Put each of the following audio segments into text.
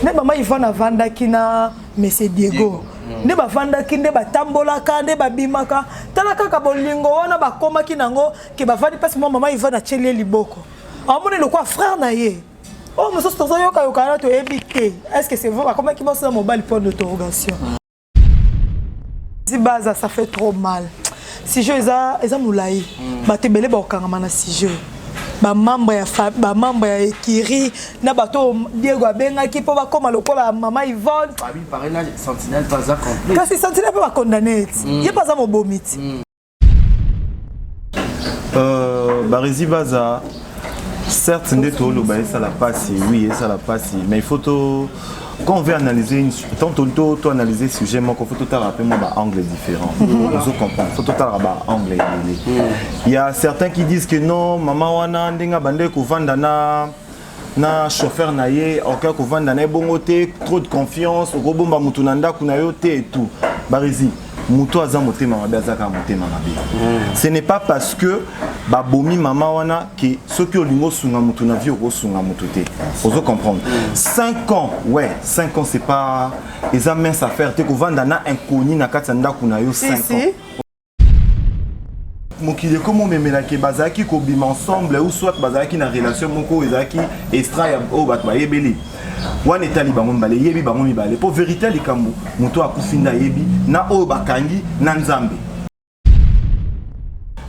Ne maman Yvonne avanda kina Monsieur Diego. Ne ba vanda kinde ba tambola ka ne ba bimaka. Tala kaka bolingo wana ba koma kinango ke ba vandi parce maman Yvonne a tcheli liboko. Amone le quoi frère na ye. Oh monsieur tozo yoka yoka na to ebike. Est-ce que c'est vrai comment qui m'a mobile point d'interrogation. Zibaza ça fait trop mal. Si je eza moulayi. Ba tebele ba okangama na si je. Ba membre ya Kiri na bato Diego abenga ki po ba koma lokola mama Yvonne. Babi parrainage sentinelle pas à complet. Kasi sentinelle pas condamné. Il pas za mobomiti. Barizi Baza certes ndeto lo ba ça la passe oui ça la passe mais il faut quand on veut analyser tant to analyser sujet moi faut tout rappeler moi angle différent on comprend faut tout angle il y a certains qui disent que non maman wana ndinga bande ko vanda na chauffeur na ye aucun ko vanda na bongote trop de confiance robomba mutunanda kuna yote et tout Barizi muto aza motema mabe azaka motema mabe ce n'est pas parce que babomi mama wana que ceux qui olingo sunga mutu na vie ko sunga mutu te ozo comprendre 5 ans ouais 5 ans c'est pas les mince affaire te ko vanda na inconnu na katanda kuna yo 5 ans mokile comme memela ke bazaki ko bima ensemble ou soit bazaki na relation moko ezaki extra ya o bat ba yebeli wana etali bango mbale yebi bango mibale po vérité likambo moto akufinda yebi na o bakangi na nzambe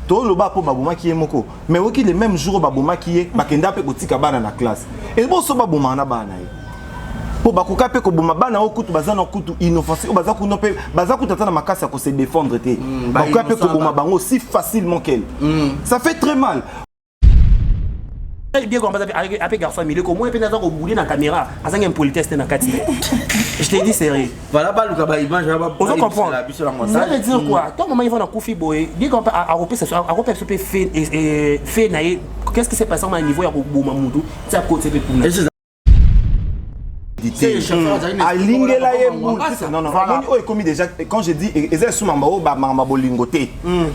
to loba po baboma ki moko mais oki le même jour baboma ki bakenda pe kotika bana na classe et bo so baboma na bana ye po bakoka pe ko boma bana okutu bazana okutu inoffensive bazaku no pe bazaku tata na makasa ko se défendre te bakoka pe ko boma bango si facilement qu'elle ça fait très mal. Bien qu'on avec garçon famille comme moi peut-être qu'on bouler dans la caméra à un politesse dans la je t'ai dit sérieux voilà pas le cabas image on comprend ça veut dire quoi toi maman il va dans Koufi boy dit qu'on a repéré ça a repéré ce fait naïe qu'est-ce qui s'est passé au niveau ya Mamoudou ça côté de pour alingela ye non non on commis déjà quand je dis ezali sous mamba o ba mamba bolingo te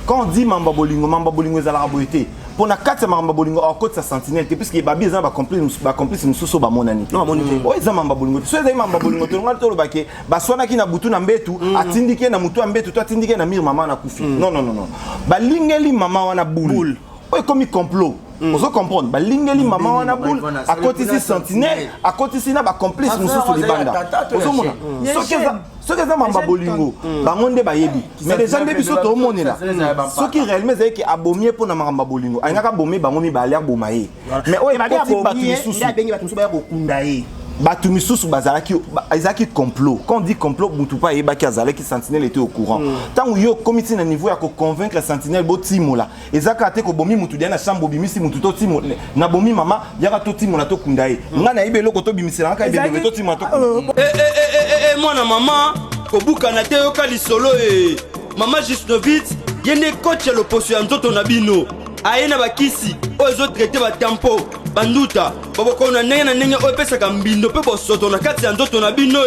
quand on dit mamba bolingo ezala boité pour na kati mamba bolingo en côté sa sentinelle te puisque babi ezala ba complice mususu ba monani non monani o ezala mamba bolingo so ezali mamba bolingo to ngal to lo bake ba swana ki na butu na mbetu atindike na mutu mbetu to atindike na mir mama na kufi non non non ba lingeli mama wana boule o commis complot. On se comprend. Bah lingeli maman wana boule à côté ici sentinelle à côté ici na ba complice mususu libanda. Ce que ça mamba bolingo bangonde ba yebi mais les gens debi soto omone là ce qui réellement c'est que abomier pour na mamba bolingo ainga bomé bangomi ba l'air bomaye mais o ba batu mususu ya bengi batu mususu ba kokunda ye batu misusu bazalaki ezaki complot quand on dit complot mutu pa yebaki azalaki sentinelle était au courant tant yo comité na niveau ya ko convaincre sentinelle botimo là ezaka te ko bomi mutu dia na chambre bimisi mutu to timo na bomi mama yaka to timo na to kunda ye nga na ibelo ko to bimisela ka ibelo to timo to mwana mama kobuka na te yoka lisolo mama Jusnovitz yene coach ya loposo ya nzoto na bino ayena bakisi ozo traiter ba tempo banduta baboko na ndenge opesaka mbindo pe bosoto na kati ya nzoto na bino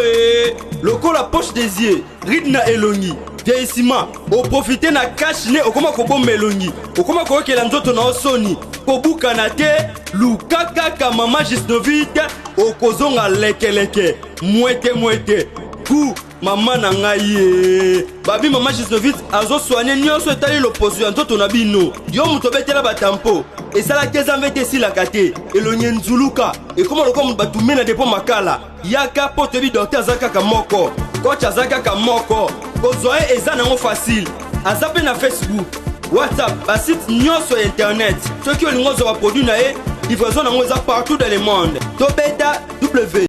lokola poche des yeux ride na elongi vieillissement oprofite na cash ne okoma kobomba elongi okoma koyokela nzoto na osoni kobuka na te lukakaka mama Jusnovitz okozonga lekeleke mwete ku mama na ngai babi mama Jusnovitz azo soigner nyonso etali loposo ya nzoto na bino yo muto betela batampo esala keza mvete silaka te elonye nzuluka ekoma lokomo batume na depo makala yaka po tebi docteur azaka ka moko coach azaka ka moko kozwa eza nango facile aza pe na Facebook WhatsApp basite nyonso ya internet soki olingo ozwa baproduit na ye livraison nango eza partout dans le monde tobeta w.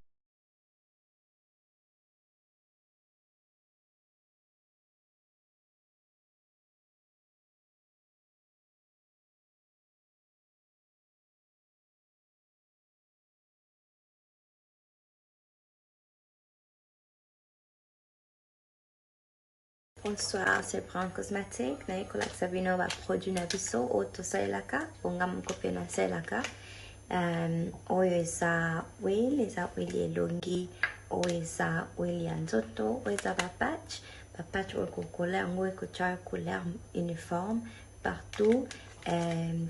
Bonsoir, c'est Brown Cosmétique. Naikola Sabino va produire na biso auto sailaka, bonga mkope na sailaka. Oyo eza oil elongi, oyo eza oil ya nzoto, oyo eza ba patch oyo kokola yango ekotia couleur uniforme partout.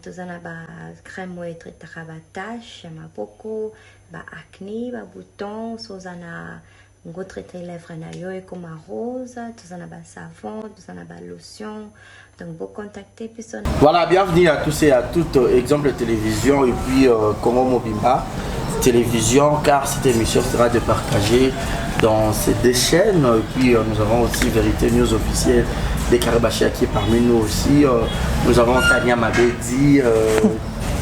tozana ba crème oyo etraitaka batache ya maboko baacne babouton sozana ngo traité lèvres na yo ekoma rose tozana basavon tozana balotion donc vous contactez puis voilà, bienvenue à tous et à toutes, exemple de télévision et puis Congo Mobimba télévision, car cette émission sera de partager dans ces deux chaînes. Et puis nous avons aussi Vérité News officielle des Karabachia qui est parmi nous aussi. Nous avons Tania Mabedi,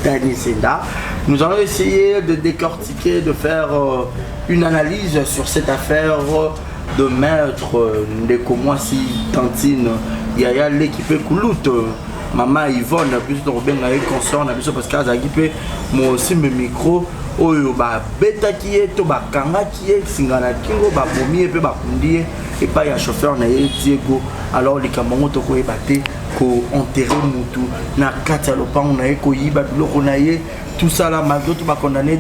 Dani Senda. Nous allons essayer de décortiquer, de faire une analyse sur cette affaire de maître Ndeko Mwasi Tantine Yaya l'équipe Kouloute. Maman Yvonne, plus de Robin consort, parce qu'elle a équipé moi aussi mes micros. Oyo ba beta qui est to ba kanga qui est singana kingo ba bomi et ba kundi et pas ya chauffeur na Diego alors les kamongo to ko ebate ko enterrer mutu na kata lopango na ko yiba biloko na ye tout ça là malgré tout ba condamné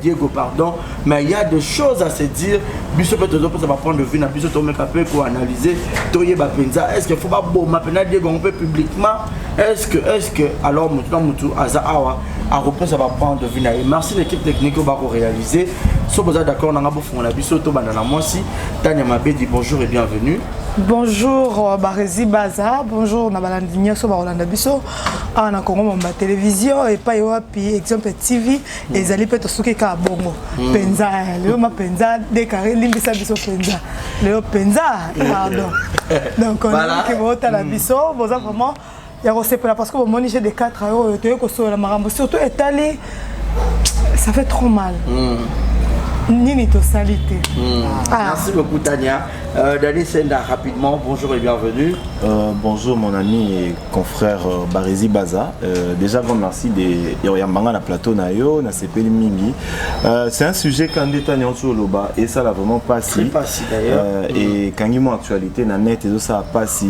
Diego pardon mais il y a des choses à se dire biso peut être ça va prendre de vue na biso to me papier ko analyser to yeba penza est-ce que faut pas bon maintenant Diego on peut publiquement est-ce que alors mutu aza awa à reprendre ça va prendre de vue. Merci l'équipe technique qui va réaliser. Si vous êtes d'accord, on a besoin de bisoto bandana moi aussi. Tania Mabedi, bonjour et bienvenue. Bonjour Barézi Baza, bonjour Nabalandigna so Barolanda Biso. Ah na Congo Mamba télévision et pas yoapi exemple TV et zali peut tosuke ka bongo. Penza, le ma penza décaré limbisa biso penza. Le penza pardon. Donc on a qui vota la biso, vous avez vraiment parce que mon j'ai des 4 euros, surtout étalé, ça fait trop mal. Nini to salité. Merci beaucoup Tania. Dani Senda, rapidement, bonjour et bienvenue. Bonjour mon ami et confrère Barézi Baza. Déjà grand merci de Yambanga na plateau na yo, na Sepeli Mingi. C'est un sujet quand Tania sur Loba et ça l'a vraiment passé. D'ailleurs. Et quand il y a une actualité na net et ça a passé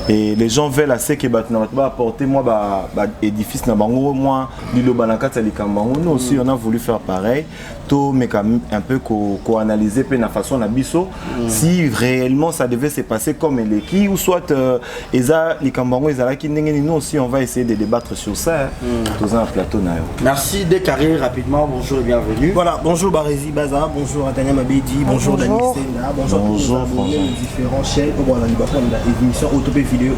et les gens veulent assez que va apporter moi édifice na bango moi di Loba na kata li kambango. Nous aussi on a voulu faire pareil. Tout mais quand même un peu co-analyser pe na façon na biso si réellement ça devait se passer comme elle est qui ou soit Eza les Kambango Eza qui nous aussi on va essayer de débattre sur ça dans un plateau na yo. Merci Décarré rapidement, bonjour et bienvenue. Voilà, bonjour Barézi Baza, bonjour Tania Mabedi, bonjour Dani Senda, bonjour les différents chaînes on a l'émission Autopé vidéo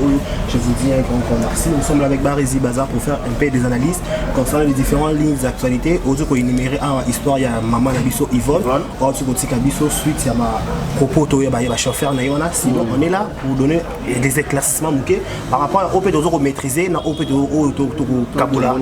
je vous dis un grand merci. Nous sommes avec Barézi Baza pour faire un peu des analyses concernant les différentes lignes d'actualité audio ko énumérer en histoire il y a maman Nabiso Yvonne, suite à ma propos chauffeur sinon on est là pour donner des éclaircissements par rapport au pédozo maîtriser na au pédozo Kabola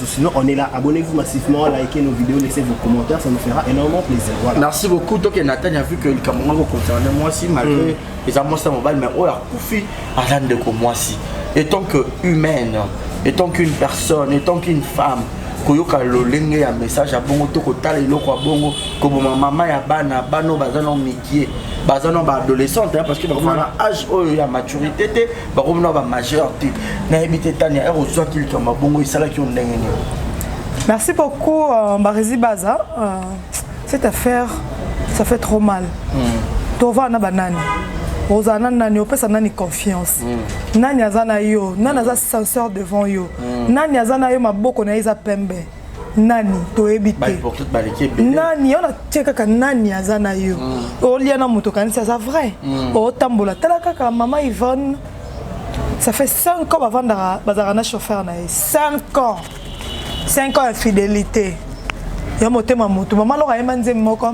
sinon on est là abonnez-vous massivement likez nos vidéos laissez vos commentaires ça nous fera énormément plaisir voilà. Merci beaucoup donc Nathan a vu que le Cameroun concerne moi aussi malgré les amours mobile mais oh la Koufi à de comme moi si étant que humaine étant qu'une personne étant qu'une femme koyoka lolenge ya message ya bongo to kotala eloko ya bongo ko maman ya bana bano bazana mikie bazana ba adolescente parce que ba âge oyo ya maturité te ba komona ba majeur te na ebité tania ero soit qu'il tomba bongo isala ki ondenge ni. Merci beaucoup Barézi Baza. Cette affaire ça fait trop mal. Tova na banani. Ozana nani opesa nani confiance. Nani azana yo, nani aza censeur devant yo. Nani azana yo maboko na iza pembe. Nani to ebité. Nani on a tcheka ka nani azana yo. Olia na moto kanisa ça vrai. O tambola talaka ka maman Yvonne. Ça fait 5 ans avant bazarana chauffeur na 5 ans. 5 ans infidélité. Ya motema moto maman lo ka emanze moko.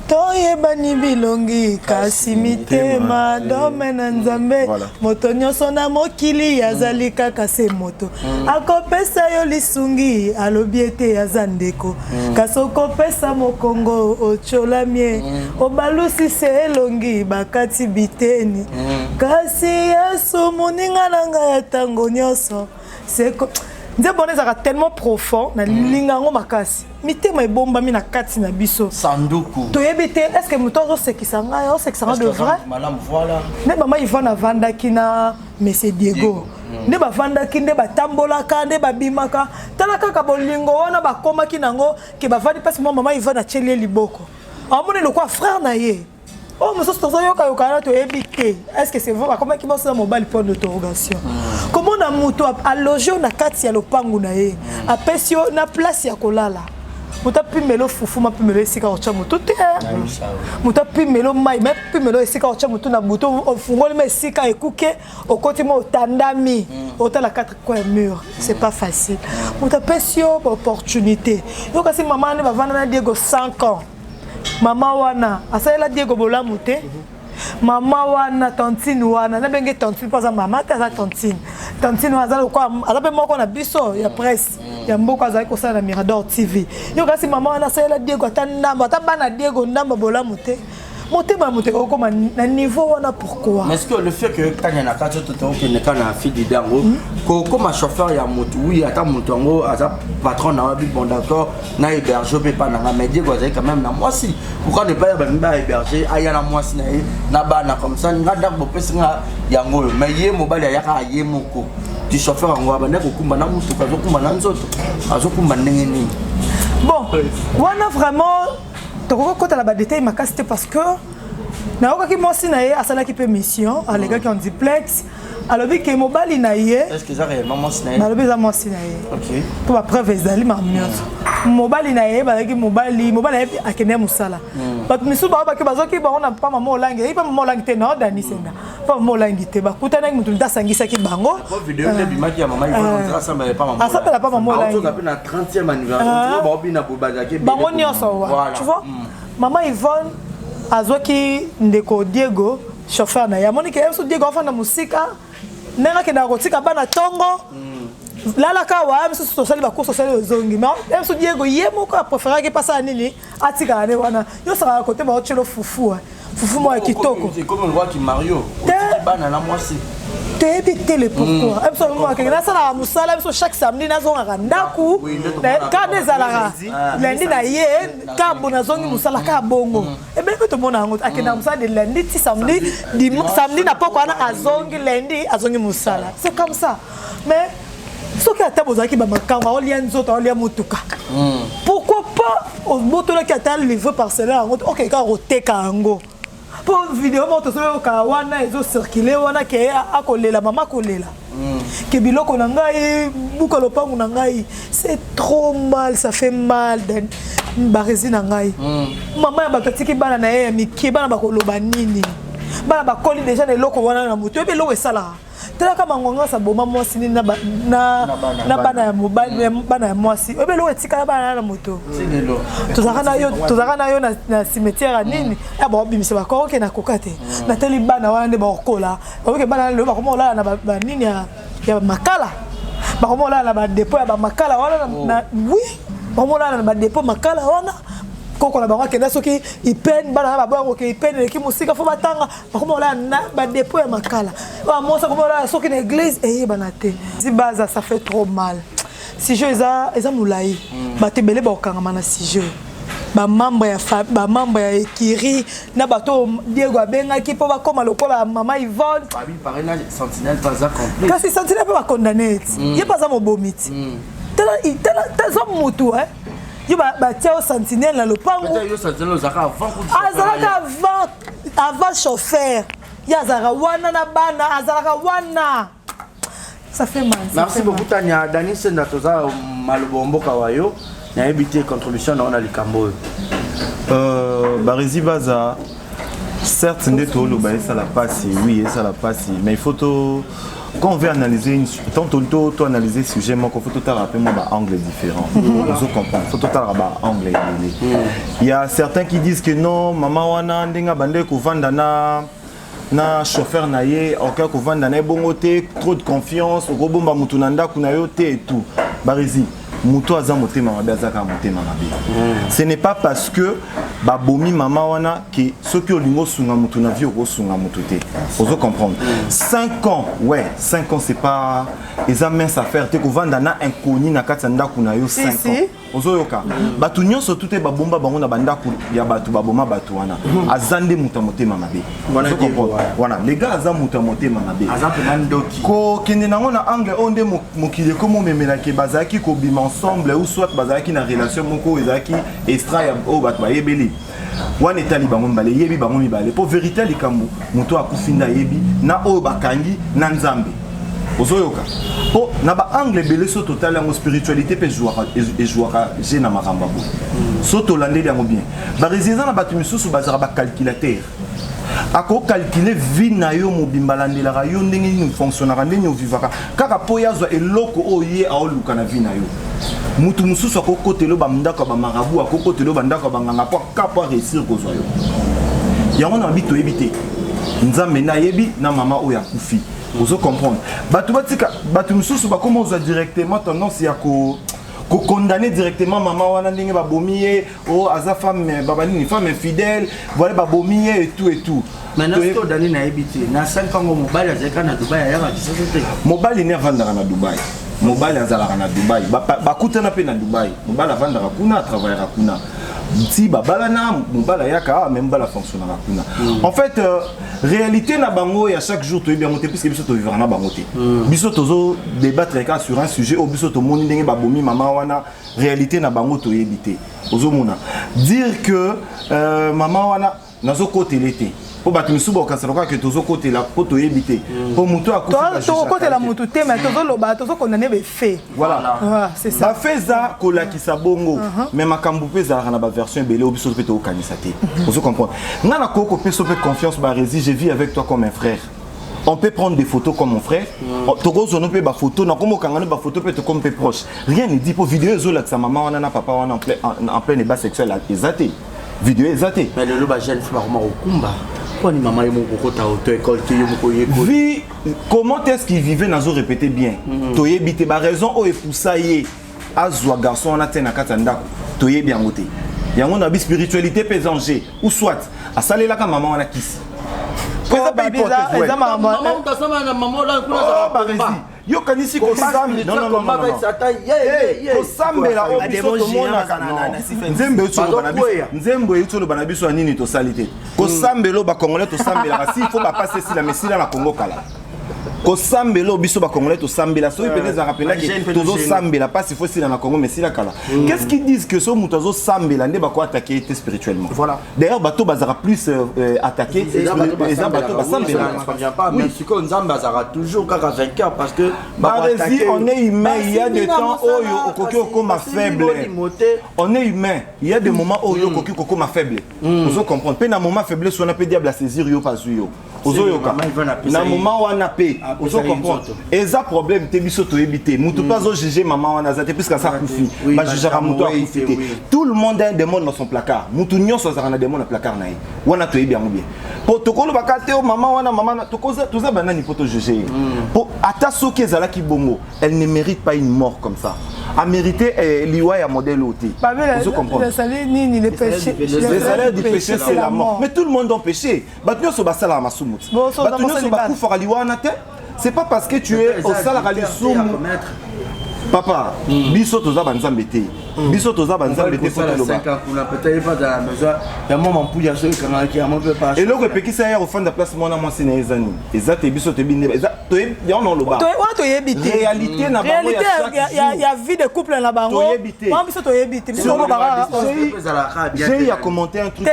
Toyebani bilongi kasi mitema domena nzambe moto nyonso na mokili yazali kaka se moto akopesa yo lisungi alobi ete yaza ndeko kasi okopesa mokongo ocholamie obalusi se elongi bakati biteni kasi yesu moninga na ngai ya ntango nyonso seko nze boneza tellement profond na lingango makasi mitema ebomba mi na kati na biso sanduku toyebite est-ce que moto se kisanga yo se kisanga de vrai madame voilà ne mama Yvonne avandaki na monsieur Diego ne bavandaki nde batambolaka nde babimaka tala kaka bolingo wana bakomaki nango ke bavandi pasi mama Yvonne acheli liboko amone le quoi frère na ye oh mais ça yoka yoka to ebité est-ce que c'est vrai comment qui m'a mobile point d'interrogation comment omona moto aloge na kati ya lopangu na ye apesi yo na place ya kolala moto apimelo fufu mapimelo esika ocha moto te moto apimelo mai mapimelo esika ocha moto na buto ofungoli ma esika ekuke okoti mo otandami otala quatre coins mur c'est pas facile moto apesi yo opportunité yo kasi mama ne bavanda na Diego 5 ans mama wana asalela Diego bolamu te mama wana tantine wana na benge tantine pas mama ta za tantine azala kwa azape moko na biso ya presse ya mboko azali ko sala na Mirador TV yo kasi mama wana asalela Diego atandamba atabana Diego ndamba bolamu te motema moteko koma na niveau wana pourquoi mais est-ce que le fait que quand il y a quatre autres qui ne kana fille d'ango comme chauffeur ya moto oui ata moto ngo aza patron na bi bon d'accord na héberger pe pas na mais Diego azali quand même na moi si pourquoi ne pas ba héberger aya na moi si na bana comme ça ngada bo pesinga yango mais ye mobali ya ka ye moko du chauffeur ngo abane ko kumba na moto ko kumba na nzoto azokumba ndenge ni bon wana vraiment toko la détail makasi parce que na oka moi si na ye asala ki pe mission à les gars qui ont duplex alobi ke mobali na ye est-ce que ça réellement moi si na ye alobi za moi si na ye OK pour preuve ezali ma mioso mobali na ye ba ki mobali akene musala but misu ba ke bazoki ba on pas maman olangi et pas maman olangi te na dani senda pas maman olangi te ba kutana mutu ndasangisa ki bango vidéo de bimaki ya maman il faut ça mais pas maman ça pas maman olangi on a na 30e anniversaire ba obina bobazaki bango nyoso tu vois maman Yvonne azoki ndeko Diego chauffeur na ya monike yeso Diego afana musika nanga ke na kotika bana tongo lala kawa mso sosali ba course sosali ozongi mais yeso Diego yemo ko préférer que passer nini atika ne wana yo saka côté ba ochelo fufu mo ya kitoko c'est comme le roi qui Mario bana na moi si te le pourquoi absolument que na sala musala mso chaque samedi na zonga ndaku ka dezalaka lundi na ye ka bona zongi musala ka bongo e be to mona ngo akena musala de lundi ti samedi samedi na poko ana azongi lundi azongi musala c'est comme ça mais ce qui a été posé qui ba makamba on lien nzoto on lien mutuka pourquoi pas au moto là qui a été livré par cela OK ka roteka ngo pour vidéo moto so ka wana ezo circuler wana ke akolela mama kolela ke biloko na ngai buka lopangu na ngai c'est trop mal ça fait mal den barezi na ngai mama ya bakatiki bana na ye miki bana bakoloba nini bana bakoli déjà na loko wana na moto ebe loko esala tela kama ngonga sa boma mwasi ni na bana ya mobile bana ya mwasi ebe loko etika bana na moto tozaka na yo na cimetière nini ya ba bimisa ba ko ke na kokate na teli bana wana nde ba kola ba ke bana le ba komo la na ba nini ya makala ba komo la na ba dépôt ya ba makala wana na oui ba komo la na ba dépôt makala wana koko na bango kenda soki ipen bana ba bango ke ipen ki musika fo batanga bakoma la na ba dépôt ya makala ba mosa koma la soki na église bana te zibaza ça fait trop mal si je eza mulai ba tebele ba okanga na si je ba membre ya ekiri na bato Diego abenga ki po ba koma lokola mama Yvonne ba bi parena sentinelle pas accompli kasi sentinelle pas condamné ye pas za mobomiti tela za mutu yo ba tia au sentinelle na lopango yo sentinelle zaka avant chauffeur ya zara wana na bana azalaka wana ça fait mal merci beaucoup Tania Dani Senda toza malobombo kawayo na éviter contribution na likambo Barezi Baza certes ndeto lo ba ça la passe oui ça la passe mais il faut quand on veut analyser tant analyser sujet moi faut tout rappeler moi ba angle différent on comprend faut tout ba angle il y a certains qui disent que non maman wana ndenga bande ko vanda na chauffeur na ye aucun ko vanda na bongote trop de confiance ko bomba mutu na ndako na yo te et tout Barezi muto aza motema mabe azaka motema mabe ce n'est pas parce que babomi mama wana que ceux qui olingo sunga mutu na vie oko sunga mutu te ozo comprendre 5 ans ouais 5 ans c'est pas eza mince affaire te ko vanda na inconnu na kati ndako na yo 5 ans ozo yoka batu nyonso tuté babomba bango na bandako ya batu baboma batu wana azande mutu motema mabe ozo comprendre voilà les gars aza mutu motema mabe azampe nandoki ko kende nango na angle onde mokile ko momemela ke bazaki ko bima ensemble ou soit bazaki na relation moko ezaki extra ya o bat ba yebeli wana etali bango mbale yebi bango mibale po vérité likambo moto akufinda yebi na o bakangi na nzambe ozoyoka po na ba angle belé so total en spiritualité pe jouera j'ai na maramba bo so to landeli yango bien ba résidence na batu misusu bazara ba calculateur ako calculer vie na yo mobimba landelaka yo ndenge nini fonctionnera ndenge ovivaka kaka po yazwa eloko oye aoluka na vie na yo mutu mususu akokotelo bamndako bamarabu akokotelo bandako banganga po kapo réussir kozwa yo yango na bito ebité nzambe na yebi na mama oya kufi ozo comprendre batu batika batu mususu bakoma ozwa directement tendance ya ko condamner directement maman wana ndenge babomiye o aza femme babani ni femme infidèle voilà babomiye et tout maintenant c'est dani na ebité na 5 ans mobile azeka na Dubai ya société mobile ne avandaka na Dubai mobile azalaka na Dubai bakutana pe na Dubai mobile avandaka kuna travaillera kuna si babalana mobile yaka même bala fonctionnera kuna en fait réalité na bango ya chaque jour to bien monter puisque biso to vivra na bango te biso tozo débattre sur un sujet au biso to moni ndenge babomi mama wana réalité na bango to yebité ozomona dire que mama wana nazo côté l'été po batu misuba okasaroka que tozo côté la poto yebité po muto akufa to côté la mutu te mais tozo loba tozo condamner be fait voilà c'est ça ba feza kola ki sabongo mais makambu peza na ba version belé au biso pe to kanisa te ozo comprendre ngana koko peso pe confiance ba rési je vis avec toi comme un frère. On peut prendre des photos comme mon frère. Togo zono pe ba photo na komo kangana ba photo peut être comme pe proche. Rien ne dit pour vidéo zo la sa maman wana na papa wana en plein débat sexuel exaté. Vidéo exaté. Mais le loba jeune femme au kumba. Pourquoi ni maman yemo kokota auto école te yemo koyeko. Vie comment est-ce qu'il vivait nazo répéter bien. Toye bité ba raison o epousa ye azwa garçon wana tena katanda. Toye bien moté. Yango na bi spiritualité pesanger ou soit a salela ka maman wana kisi. Yo kanisi ko sambe non kosambela obiso tomona nzembo etolo bana biso nini to salite kosambelo ba congolais to sambela si il faut ba passer si la mesila na Congo kala kosambelo biso ba congolais to sambela so peut être rappeler que tozo sambela pas il faut si na Congo mesila kala qu'est-ce qu'ils disent que so mutazo sambela nde ba ko attaquer spirituellement voilà d'ailleurs bato bazara plus attaquer les bato basambela mais si ko nzamba bazara toujours kaka vainqueur parce que on est humain il y a des temps oyo okoki okoma faible on est humain il y a des moments oyo okoki okoma faible vous comprenez pe na moment faible so na pe diable saisir yo pas yo ozoyoka na moment wana pe ozo comprendre eza problème te biso to ebité mutu pas zo juger maman wana zate puisque ça kufi ba jugera mutu akufité tout le monde a un démon dans son placard mutu nyonso za na démon na placard na ye wana to ebi bien protocole bakate o maman wana maman to koza to za banani poto juger pour ata soki ezala ki bongo elle ne mérite pas une mort comme ça a mérité liwa ya modèle ôté vous comprenez le salaire ni le péché le salaire du péché c'est la mort mais tout le monde a péché batnyo so basala masumu batnyo so bakufa liwa na te c'est pas parce que tu es au salaire lisumu papa biso toza banzambe te biso toza banzambe te pour le 5 ans on a peut-être pas dans la maison ya maman mpouya so kana ki amon peut pas et le repekisa ya au fond de place mona moi sina ezani ezate biso te binde eza to ya on loba to yebite réalité na bango ya vie de couple na bango moi biso to yebite biso ko bara j'ai à commenter un truc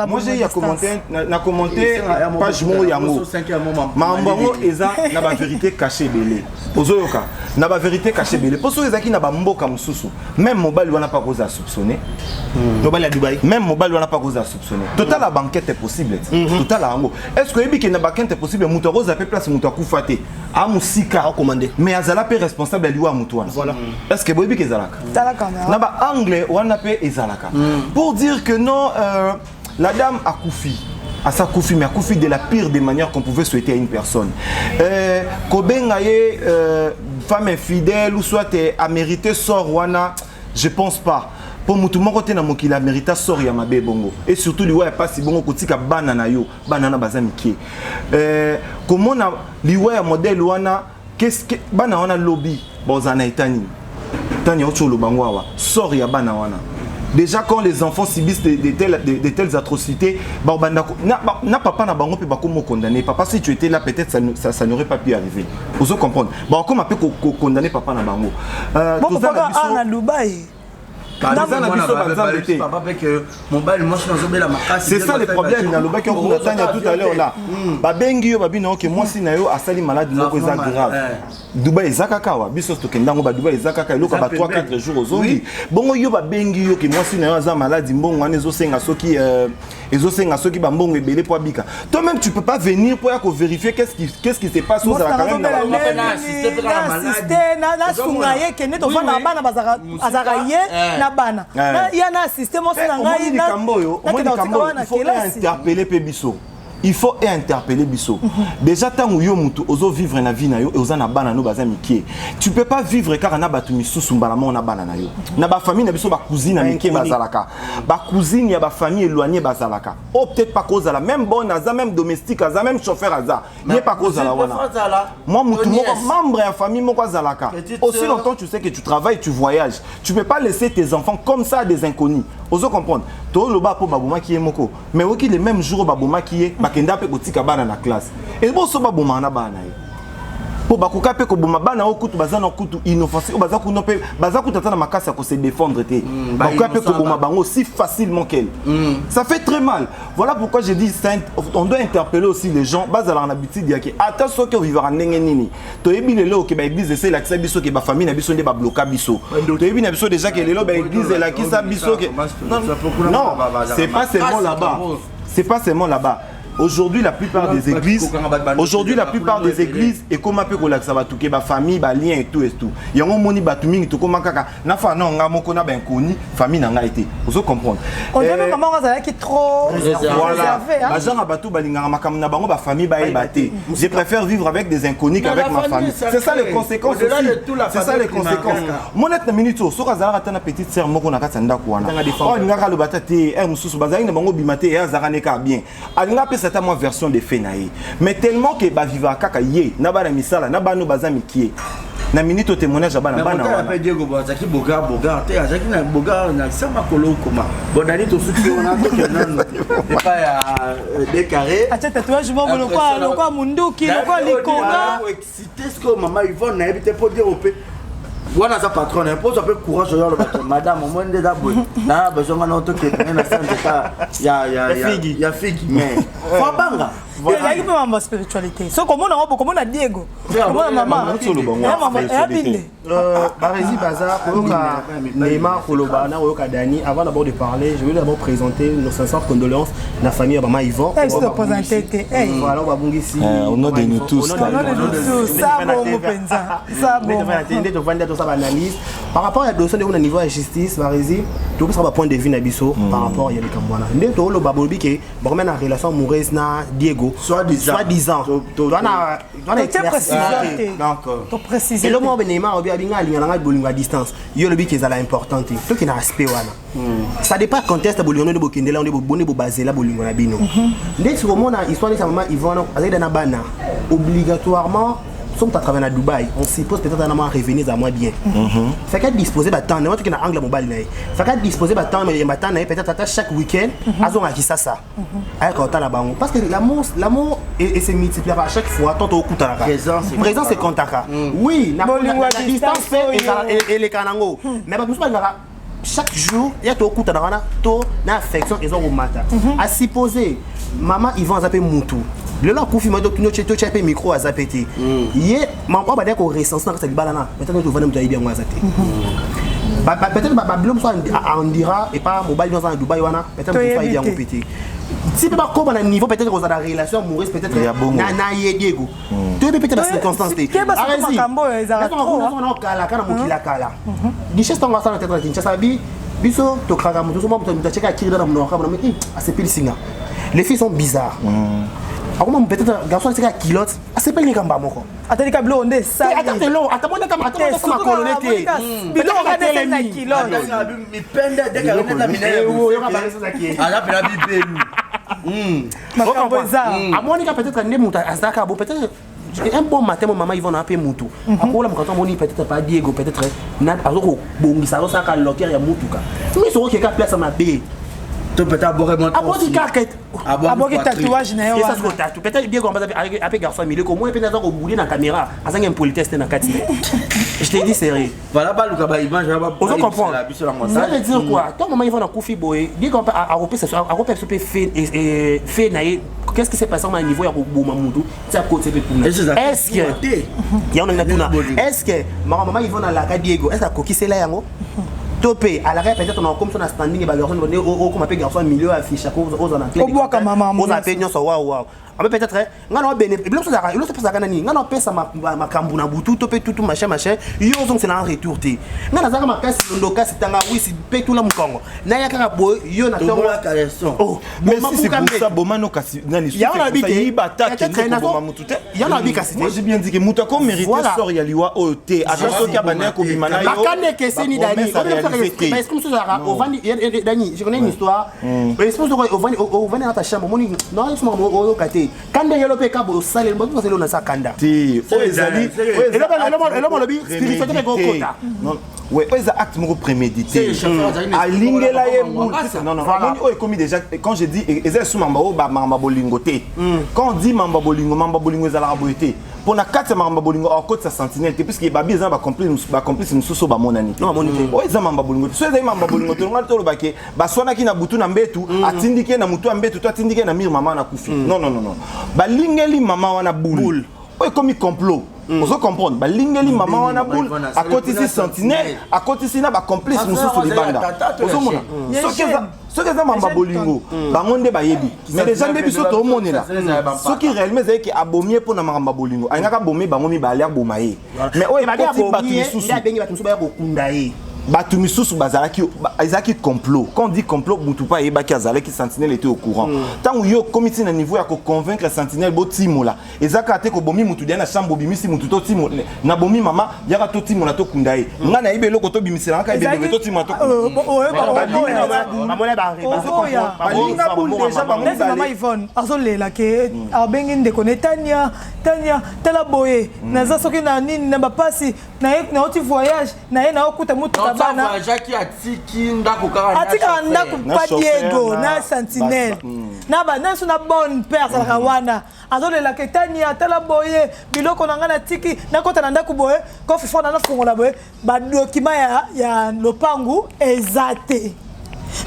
moi j'ai à commenter na commenter page mo yango mambo eza na ba vérité cachée belé ozoyoka na ba vérité cachée belé poso ezaki na ba mboka mususu même mobile wana pas cause à soupçonner mobile à Dubaï même mobile wana pas cause à soupçonner total la banquette est possible total la ngo est-ce que ebi que na banquette est possible muto rose appelle place muto akufate a musika recommandé mais azala pe responsable liwa muto wana voilà est-ce que boyebi que zalaka na ba anglais wana pe ezalaka pour dire que non la dame a koufi à sa koufi mais a koufi de la pire des manières qu'on pouvait souhaiter à une personne kobengaye femme infidèle ou soit a mérité sort wana je pense pas pour mutu moko te na mokili a mérité sort ya mabe bongo et surtout liwa pas si bongo kotika bana na yo bana na bazami ki comment na liwa ya modèle wana qu'est-ce que bana wana lobby bozana etani tani otcho lo bangwa sort ya bana wana. Déjà quand les enfants subissent de telles atrocités, na papa na bango pe bakomo condamné. Papa si tu étais là peut-être ça n'aurait pas pu arriver. Vous comprendre. Bon comme peut condamner papa na bango. Bon papa na Dubaï. C'est ça le problème. Tout à l'heure là. Babengi yo babino que moi si na yo asali malade loko eza grave. Dubai ezakaka wa biso tokendango ba Dubai ezakaka loko ba 3-4 jours ozongi. Bongo yo babengi yo que moi si na yo aza malade mbongo wana ezosenga soki ba mbongo ebele po abika. Toi même tu peux pas venir pour vérifier qu'est-ce qui se passe aux quand même na sungaye kene to fana bana bazaraye na bana. Ya na système aussi na ngai na. Il faut interpeller Pébiso. Il faut interpeller Bisso. Déjà tant où yo mutu ozo vivre na vie na yo oza na bana no bazami kie. Tu peux pas vivre car na batu misusu mbalama na bana na yo. Na ba famille na biso ba cousine na mike bazalaka. Ba cousine ya ba famille éloignée bazalaka. Oh peut-être pas cause la même bonne aza même domestique aza même chauffeur aza. N'est pas cause la wana. Moi mutu moko membre ya famille moko azalaka. Aussi longtemps tu sais que tu travailles, tu voyages. Tu peux pas laisser tes enfants comme ça à des inconnus. Ozo comprendre. To lo ba po baboma ki moko. Mais oki le même jour baboma ki bakenda pe kotika bana na classe et bo so baboma na bana po bakoka pe ko boma bana okutu bazana okutu inoffensif o bazaku no pe bazaku tata na makasa ko se défendre te bakoka pe ko boma bango si facilement qu'elle ça fait très mal. Voilà pourquoi j'ai dit on doit interpeller aussi les gens bazala en habitude ya ke attention que vivra ndenge nini to yebi lelo ke ba église c'est la kisa biso ke ba famille na biso nde ba bloquer biso to yebi na biso déjà ke lelo ba église la kisa biso ke non c'est pas seulement là-bas. C'est pas seulement là-bas. Aujourd'hui, la plupart des églises, et comme appelle la sabatuke, ba famille, ba lien et tout et tout. Il y a un moni batumi to comme kaka. Na fa non ngamo kona ben koni, famille n'a été. Vous comprendre. On dit même comment ça qui trop voilà. Ba gens abatu balinga makam na bango ba famille ba ebate. Je préfère vivre avec des inconnus qu'avec ma famille. C'est ça les conséquences aussi. C'est ça les conséquences. Mon net na minute so kazala tana petite sœur moko na katanda kuana. Oh ngaka lo batate e mususu bazali na bango bimate ya zarane ka bien. Alinga c'est moi version de Fenaï. Mais tellement que ba viva kaka ye na bana misala na bano bazami kie. Na minute au témoignage à bana bana. On appelle Diego Bazaki Boga te azaki na Boga na sama kolo koma. Bonani to suki on a to kenan. Et pas ya décarré. Acha tatouage mo lo kwa munduki lo kwa likonga. Excité ce que maman Yvonne na évité pour dire au pe. Voilà sa patronne, impose un peu courage sur le bateau. Madame, au moins de d'abord. Là, besoin d'un autre qui est dans la salle de il y a figue, mais faut banga. Voilà. Il y a une spiritualité. So comment on a Diego. Comment maman. Barési Bazar, Neymar, Koloba, Naoka Dani. Avant d'abord de parler, je vais d'abord présenter nos sincères condoléances de la famille Maman Yvon. Voilà, on va bungi ici. Au nom de nous tous. Ça bon, analyse. Par rapport à la dossier de au niveau de la justice, Barési, tout ça va point de vue Nabiso par rapport à Yannick Kambouana. Nous avons le Babobi qui est une relation amoureuse na Diego. Soi-disant. Tu dois préciser. Et le mot Neymar, il y a à distance. Il y a le but qui est important. Tout qui est un aspect. Ça dépend du contexte de Bolivie, on est bon basé là Bolivie na bino. Dès que on a histoire de sa maman Yvonne avec des nabana obligatoirement sommes à travers à Dubaï, on suppose peut-être un moment revenir à moi bien. Fait qu'elle disposer de temps, n'importe qui n'a angle mobile naï. Fait qu'elle disposer de temps, mais matin naï peut-être à chaque week-end, à zone à qui ça. Avec autant là-bas, parce que l'amour et se multiplie à chaque fois, tant au coup à la présence c'est contaka. Oui, la distance fait et les canangos. Mais pas plus pas chaque jour, il y a tout au coup à la to na affection ils ont au matin. À supposer, maman ils vont zapper Moutou. Le là coup filme donc tu as micro à zapper. Hier, maman va dire qu'on recense dans cette balana. Maintenant tu vas nous dire bien moi zapper. Peut-être Babylone soit en dira et pas mobile dans Dubaï wana. Peut-être tu vas bien péter. Si pas comme à un niveau peut-être qu'on a la relation amoureuse peut-être na Diego. Tu es peut-être dans cette circonstance. Allez-y. On kala kana mukila kala. Dichesse ton ça na tête Kinshasa bi biso to kraka mutu so mutu tcheka kiri dans mon kamera mais c'est pile singa. Les filles sont bizarres. Comment peut-être garçon c'est kilote, c'est pas ni kamba moko. Attends ka blonde ça. Attends long, attends moi attends ma colonité. Bito ka de na kilote. Mi pende de ka na minere. Yo ka balance ça qui. Ala pela bibelu. À moi ni peut-être ne mutu azaka bo peut-être un bon matin, maman ils vont appeler Moutou. Après là, quand on peut-être pas Diego, peut-être n'a pas au bon, ça ça quand l'occasion ya Moutou ka. Mais c'est OK qu'à place à ma bé. Tu peux t'aborder mon temps. Abord carquette. Abord tatouage na yo. Ça se tatouage. Peut-être bien qu'on va avec garçon milieu comme moi peut-être qu'on bouler dans la caméra, azang un politesse dans 4. Je te dis sérieux. Voilà pas le cabas image, je vais pas. On comprend. Ça veut dire quoi? Toi maman il va dans Koufi boy, dit qu'on a repéré ça, a repéré ce fait naïe. Qu'est-ce qui s'est passé au niveau ya ko boma mutu? Ça côté de pour. Est-ce que il y en a tuna. Est-ce que maman il va dans la Diego, est-ce que coquille c'est là yango? Topé à l'arrêt peut-être on a comme son standing et bah garçon on comme appelle garçon milieu affiche aux en anglais. Au bois comme maman. On appelle nyonso waouh. Après peut-être ngana bene bilo so zaka ilo so pesa kana ni ngana pesa makambu na butu topé tout machin yo zong c'est en retour té ngana zaka makasi ndoka sitanga wisi pe tout la mukongo na ya kaka boy yo na tongo oh mais si c'est pour ça bomano kasi nani ya on habite yi bataki ndoko mutute ya na bika cité moi j'ai bien dit que mutako mérite sort ya liwa oté attention ka bana ko bimana yo bakane ke seni dani mais comme ça zaka au vandi dani je connais une histoire mais c'est pour ça au vandi dans ta chambre moni non il faut mo kate kanda yelo pe kabo salé bon parce que on a ça kanda ti o ezali et là on lobi spiritualité ko kota non ouais eza acte moko prémédité alingela ye non non o commis déjà quand je dis eza sous mamba o ba mamba bolingo té quand on dit mamba bolingo ezala boité pour na kata mamba bolingo en côté sa sentinelle puisque babi eza ba complice nous soso ba monani non monité o eza mamba bolingo so eza mamba bolingo to ngal to lobake ba swana ki na butu na mbetu atindike na mutu mbetu to atindike na mir mama na kufi non non non balingeli mama wana boule o comme complot on se comprendre balingeli mama wana boule à côté ici sentinelle à côté ici na ba complice nous soso libanda on se mona ce que ça mamba bolingo bango nde bayebi mais les gens debi soto monela ce qui réellement c'est que abomier pour na mamba bolingo ayaka bomé bango mi ba l'air bomaye mais o e ba batu susu ya bengi batu susu ba ko kundaye batu misusu bazalaki complot quand on dit complot mutu pa yebaki azalaki sentinelle était au courant tant yo comité na niveau ya ko convaincre sentinelle bo timola ezaka te ko bomi mutu dia na chambre bimisi mutu to timo na bomi mama yaka to timola to kundaye nga na yebelo ko to bimisela ka yebelo to timola to mamona ba balinga boule déjà bango mama Yvonne azolela ke abengi ndeko netania tania tala boye naza soki na nini na bapasi na oti voyage na ye na okuta mutu bana Jackie atiki ndako kaka atika ndako pa Diego na sentinelle na bana suna bonne père ça wana azolela ke tania tala boye biloko na ngana tiki na kota na ndako boye ko fufona na fungola boye ba document ya lopangu ezate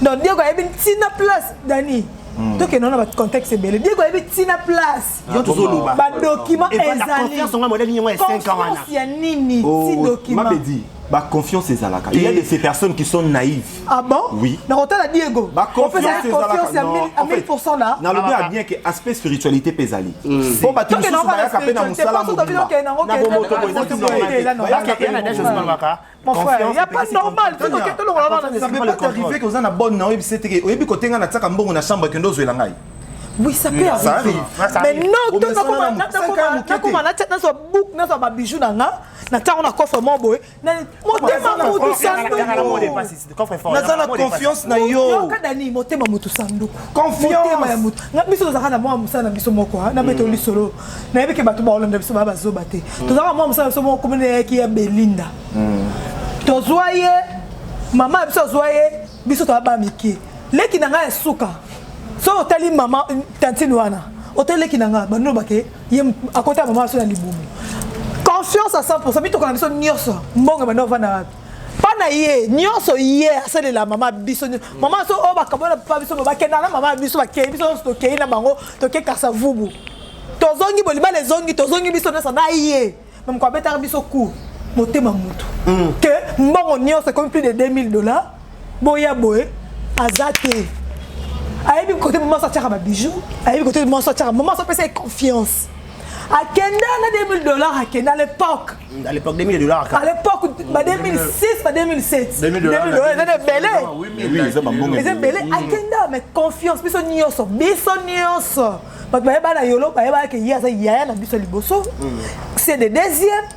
donc Diego a une tina place Dani donc non na contexte belé Diego a une tina place yo to zoluba ba document ezali confiance on modèle ni 5 ans wana ya nini si document mabedi ba confiance ezalaka il y a de ces personnes qui sont naïves ah bon oui na rota la Diego ba confiance ezalaka à 1000% là na lobi a bien que aspect spiritualité pezali po ba tout ça ba ya kapena musala mo na bomo to mon frère il y a pas normal tout que tout le monde ça peut pas arriver que vous en a bonne na oyebi c'était oyebi ko tenga na tsaka mbongo na chambre kendo zwela ngai oui ça peut arriver mais non tout comme na so book na so ba bijou na nga na tango na coffre mon boy na motema mutu sanduku na zana confiance na yo kadani motema mutu sanduku confiance ya mutu na biso zaka na mwa musana biso moko na beto lisolo na yebike bato ba olanda biso ba bazoba te to zaka mwa musana biso moko komene ki ya Belinda to zoye mama biso zoye biso to ba miki leki na nga esuka so otali mama tantine wana otali leki na nga bano bake ye akota mama so na libumu confiance à 100% bito kana biso nyoso mbongo bano vana pana ye nyoso ye asale la mama biso mama so o bakabona papa biso bakenda na mama biso bakei biso to kei na bango to ke kasa vubu tozongi boliba les zongi tozongi biso na sana ye même kwa beta biso ku motema mutu que mbongo nyoso comme plus de $2000 boya boy azate ayebi côté maman ça tire ma bijou ayebi côté maman ça tire maman ça peut faire confiance à Kenda na $2000 à Kenda à l'époque $2000 à l'époque 2006 pas 2007 $2000 c'est belé oui c'est bon c'est belé à Kenda mais confiance biso nyonso parce que ba na yolo ba ke ya ça ya na biso liboso c'est de deuxième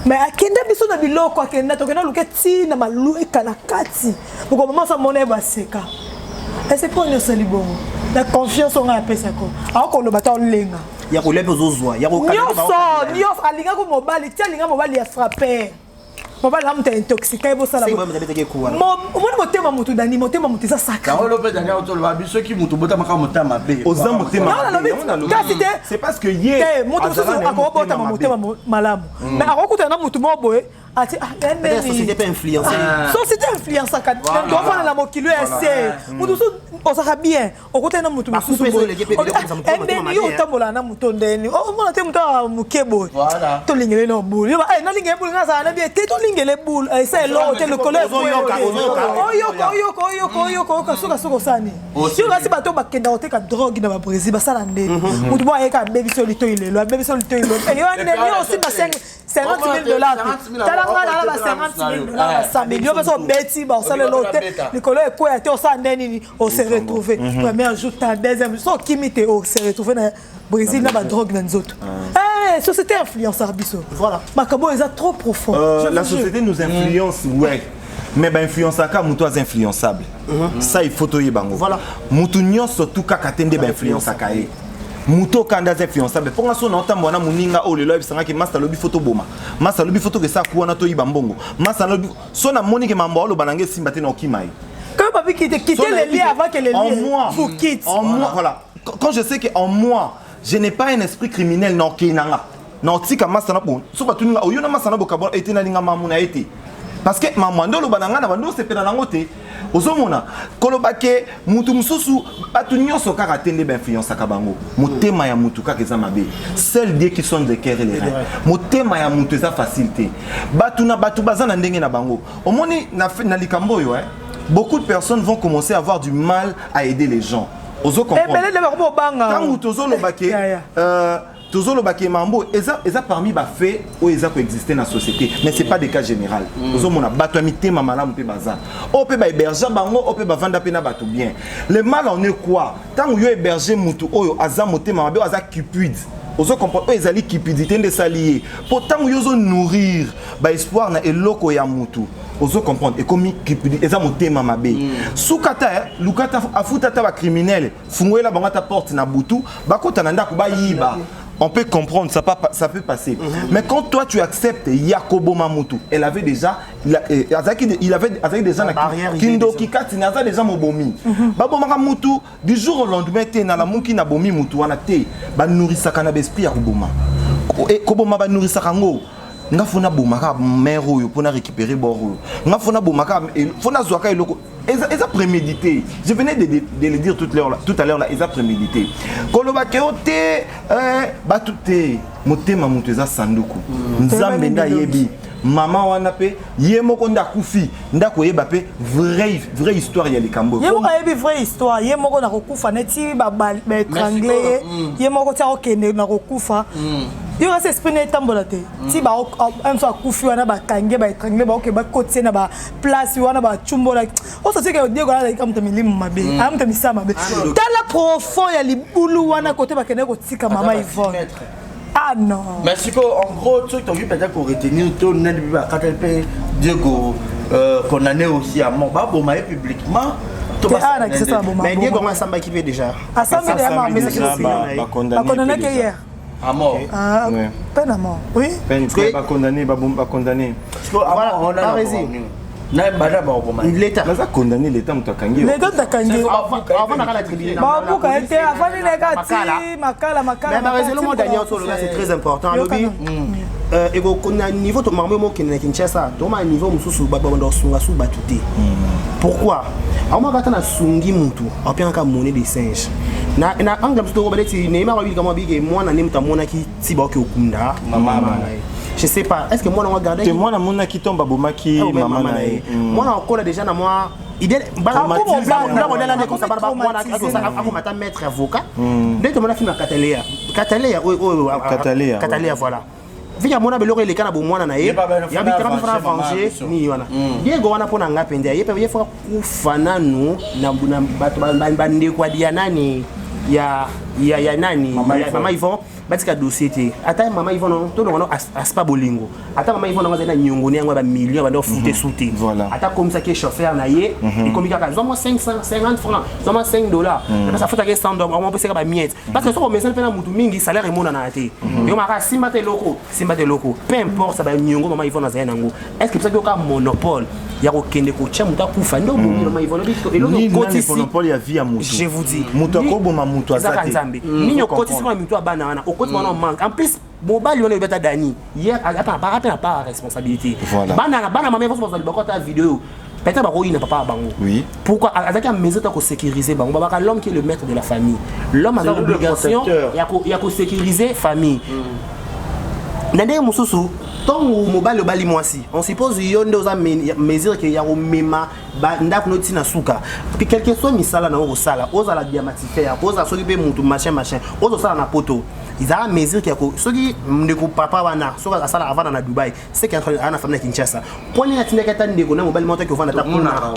mais à Kenda biso na biloko à Kenda to kena luketi na malue kala kati pour maman ça monnaie ba seka et c'est pour nous salibon la confiance on a appelé ça quoi alors qu'on le bata lenga ya ko lepo zozwa ya ko nyos alinga ko mobali tia linga mobali ya frapper mobali na mutu intoxiqué bo sala moi m'avait quoi omoni motema mutu dani motema mutu eza sacré quand on peut donner autour le babi ceux qui mutu bota maka motema be oza motema c'est parce que hier mutu mususu akobota motema malamu mais akokuta na mutu mo boye ati la société pas influencée société influence ka ndo fana la mokilo ese mutu so osaka bien okuta na mutu mususu ndeni yo tambola na mutu ndeni omona te mutu mukebo to lingele no bulu ba na lingele bulu ngasa na bien te to lingele bulu ese lo te le colère oyoko kasuka sani yo kasi bato bakenda oteka drogue na ba Brésil basala ndeni mutu bo ayeka bebi so lito ilelo bebi so lito ilelo yo ndeni aussi ba $50,000 talanga na ba $50,000 100 millions parce que beti ba osala l'hôtel Nicolas ekoya te osala ndeni on s'est retrouvé premier jour ta deuxième so kimite on s'est retrouvé na Brésil na ba drogue na nzoto société influenceur biso voilà makabo est trop profond la société nous influence ouais mais ben influencer ka mutu az influençable ça il faut toyer bango voilà mutu nyonso tout kaka tende ba influencer ka ye muto kanda za influençable pour nga so na otambo na muninga o lelo bisanga ki master lobby photo boma master lobby photo ke sa kuona to yiba mbongo master lobby so na moni ke mambo lo banange simba te na okimai quand papi quitter les liens avant que les liens vous quitte en moi voilà quand je sais que en moi je n'ai pas un esprit criminel non kinanga non tika master na bon so batuninga o yona master na bokabo ete na linga mamuna ete parce que maman ndolo bananga na bando sepela nango te ozomona kolobake mutu mususu batu nyonso kaka tende ba influence ka bango motema ya mutu kaka eza mabe seul Dieu qui sonde les cœurs et les reins motema ya mutu eza facilité batu na batu bazana ndenge na bango omoni na likambo yo beaucoup de personnes vont commencer à avoir du mal à aider les gens ozo comprendre quand mutu ozolobake Tozolo baké mambo eza parmi ba fait ou eza ko exister dans la société mais c'est pas des cas général ozo mona bato amité mamala mpe baza o pe ba héberger bango o pe ba vanda pe na bato bien le mal en est quoi tant yo héberger mutu oyo aza motema mabe aza cupide ozo comprendre o ezali cupidité de s'allier pourtant yo zo nourrir ba espoir na eloko ya mutu ozo comprendre et comme cupidité eza motema mabe sukata lukata afutata ba criminel fungoela bango ta porte na butu bakota na ndako ba yiba. On peut comprendre, ça peut passer. Mais quand toi tu acceptes Yakobo Mamutu, il avait déjà la barrière Kindo Kikati naza déjà mobomi. Babo Mamutu du jour au lendemain te na la muki na bomi mutu wana te ba nourrisa kana esprit ya koboma. Et koboma ba nourrisa kango. Nga fona bomaka mère oyo pour récupérer boro. Nga fona bomaka fona zwaka eloko. Ils ont prémédité. Je venais de le dire tout à l'heure là, ils ont prémédité. Kolobake ote batute motema muteza sanduku. Nzambe nda yebi. Maman wana pe yemoko nda kufi nda koyeba pe vraie histoire ya likambo. Yemoko yebi vraie histoire. Yemoko na kokufa neti ba étranglé. Yemoko tia okende na kokufa. Yo reste esprit na tambola te. Ti ba un fois kufi wana ba kange ba étranglé ba oke ba côté na ba place wana ba chumbola. O so que Dieu gola comme te milimu mabe. Am te misama mabe. Tala profond ya libulu wana côté ba kende ko tika mama Yvonne. Ah non. Mais c'est en gros, tu as vu peut-être qu'on retenir tout net quand elle paye Diego condamné aussi à mort. Bah bon, mais publiquement. Mais Diego on a samba qui fait déjà. Ah samba mais c'est que condamné hier. À mort. Ah peine à mort. Oui. Peine pas condamné, pas condamné. Voilà, on a raison. L'État a condamné l'État Mutakangi. L'État Mutakangi. Avant la tribune. C'est très important. Et au niveau de Marmo qui est Kinshasa, au niveau de pourquoi? Alors, quand on a sungi mutu, on peut encore monnaie des singes. Na angle plutôt obéti Neymar a eu comme big et moi na nemta mona qui tiboke okunda maman. Je sais pas, est-ce que moi on va garder c'est moi na mona qui tombe bomaki maman. Moi on connaît déjà na moi idée ba on là comme ça ba moi na mata maître avocat. Dès que mon a fini Cataléa voilà. Via mona beloko le kana bo mwana na ye ya bi 30 francs venger ni wana Diego wana pona ngapende ye pe ye fa kufana no na bato bande kwa dia nani ya nani mama Yvonne batika dossier te ata mama Yvonne to non aspa bolingo ata mama Yvonne ngazana nyongoni yango ba millions ba fouté souté ata comme ça que chauffeur na ye et comme ka zoma 550 francs zoma $5 ça faut que $100 on peut se ba miette parce que so comme ça fait na mutu mingi salaire e mona na te yo maka simba te loko peu importe ça ba nyongo mama Yvonne ngazana ngo est-ce que ça ka monopole ya ko kende ko cha muta kufa ndo mama Yvonne elo no koti monopole ya vie ya mutu je vous dis mutu akoboma mutu azate ninyo koti sima mutu abana wana okoti wana manque en plus mobile on beta dani hier attends pas responsabilité bana mama Yvonne va bakota vidéo peut-être bako ina papa bango oui pourquoi avec un maison pour sécuriser bango baba l'homme qui est le maître de la famille l'homme a l'obligation ya ko sécuriser famille nande mususu ton mobile bali mwasi on suppose yonde oza mesure que ya mema ndako noti na suka puis quelque soit misala na o sala oza la diamatifaire oza soki pe mutu machin oza sala na poto ils ont mesure que soki ndeko papa wana soki asala avant na Dubaï c'est qu'il y a na famille Kinshasa poni na tindeka ta ndeko na mobile moto que vendre ta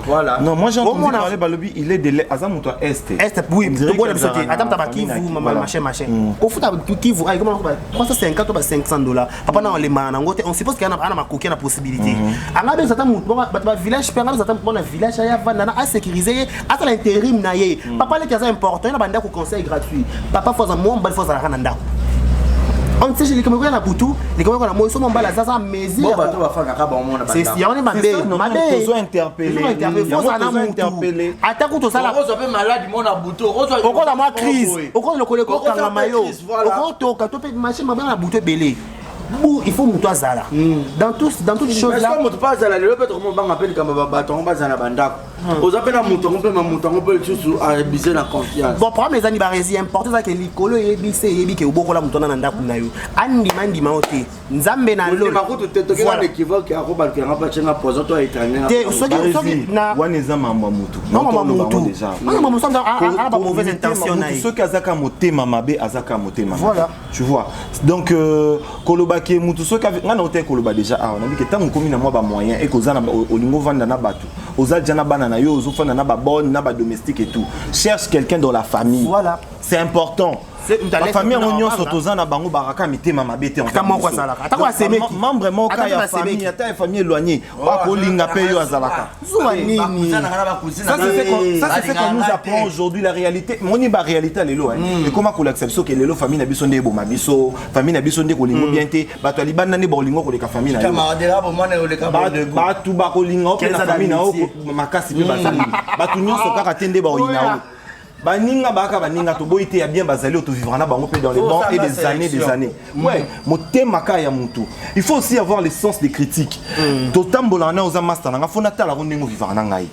voilà non moi j'ai entendu parler balobi il est de azamuto est oui to bona bisote attends ta bakivu mama machin ko futa kivu ay comment 350 ou $500 papa na le mana ngote on suppose qu'il y a ma coquille na possibilité anga ben sata mutu ba village pe anga sata mutu na village ya vanda na a sécuriser ata l'intérim na ye papa le kaza important na banda ko conseil gratuit papa faut moi mbal faut za na ndako on sait que les Camerounais na Boutou les Camerounais na Moïse sont mbala ça mesure bon bateau va faire kaka ba mona c'est si on est mabé besoin interpeller faut ça na interpeller ata ko to sala on soit malade mona Boutou on soit on a ma crise on le collègue kanga mayo on to ka to pe machine mabé na Boutou belé il faut muto azala dans toutes les choses là est-ce que muto pas azala le peut être mon appelle comme baton bazana bandako aux appels à muto on peut tout à biser la confiance bon problème les anibarezi important ça que likolo yebise yebi ke uboko la muto na ndako na yo andi maote nzambe na lo makuto teto ka l'équivoque ya ko balka ngapa chenga pozo to étrange te soki na wana za mambo mutu déjà non maman ça a pas mauvaise intention na ceux qui azaka motema mabe azaka motema voilà tu vois donc koloba ke mutu soki ngana ote koloba déjà ah on a dit que tant komi na moi ba moyen et kozana olingo vanda na batu oza jana bana na yo ozofanda na ba bonne na ba domestique et tout cherche quelqu'un dans la famille voilà c'est important la famille en union sotoza na bango baraka mitema mabete en membre mo ka ya famille ata famille éloignée ko linga pe yo azalaka zuwa nini ça c'est ce qu'on nous apprend aujourd'hui la réalité moni ba réalité lelo et comment ko l'acception que lelo famille na biso nde bo mabiso famille na biso nde ko lingo bien te bato libanda ne bo lingo ko leka famille na yo camarade bo mwana o leka ba tu ba ko lingo ko na famille na o makasi pe bazali bato nyonso kaka tende ba oyina baninga baka baninga to boité ya bien bazali to vivre na bango pe dans les bons et des années ouais motema ka ya mutu il faut aussi avoir le sens des critiques to tambola na oza master na fona tala rondengo vivre na ngai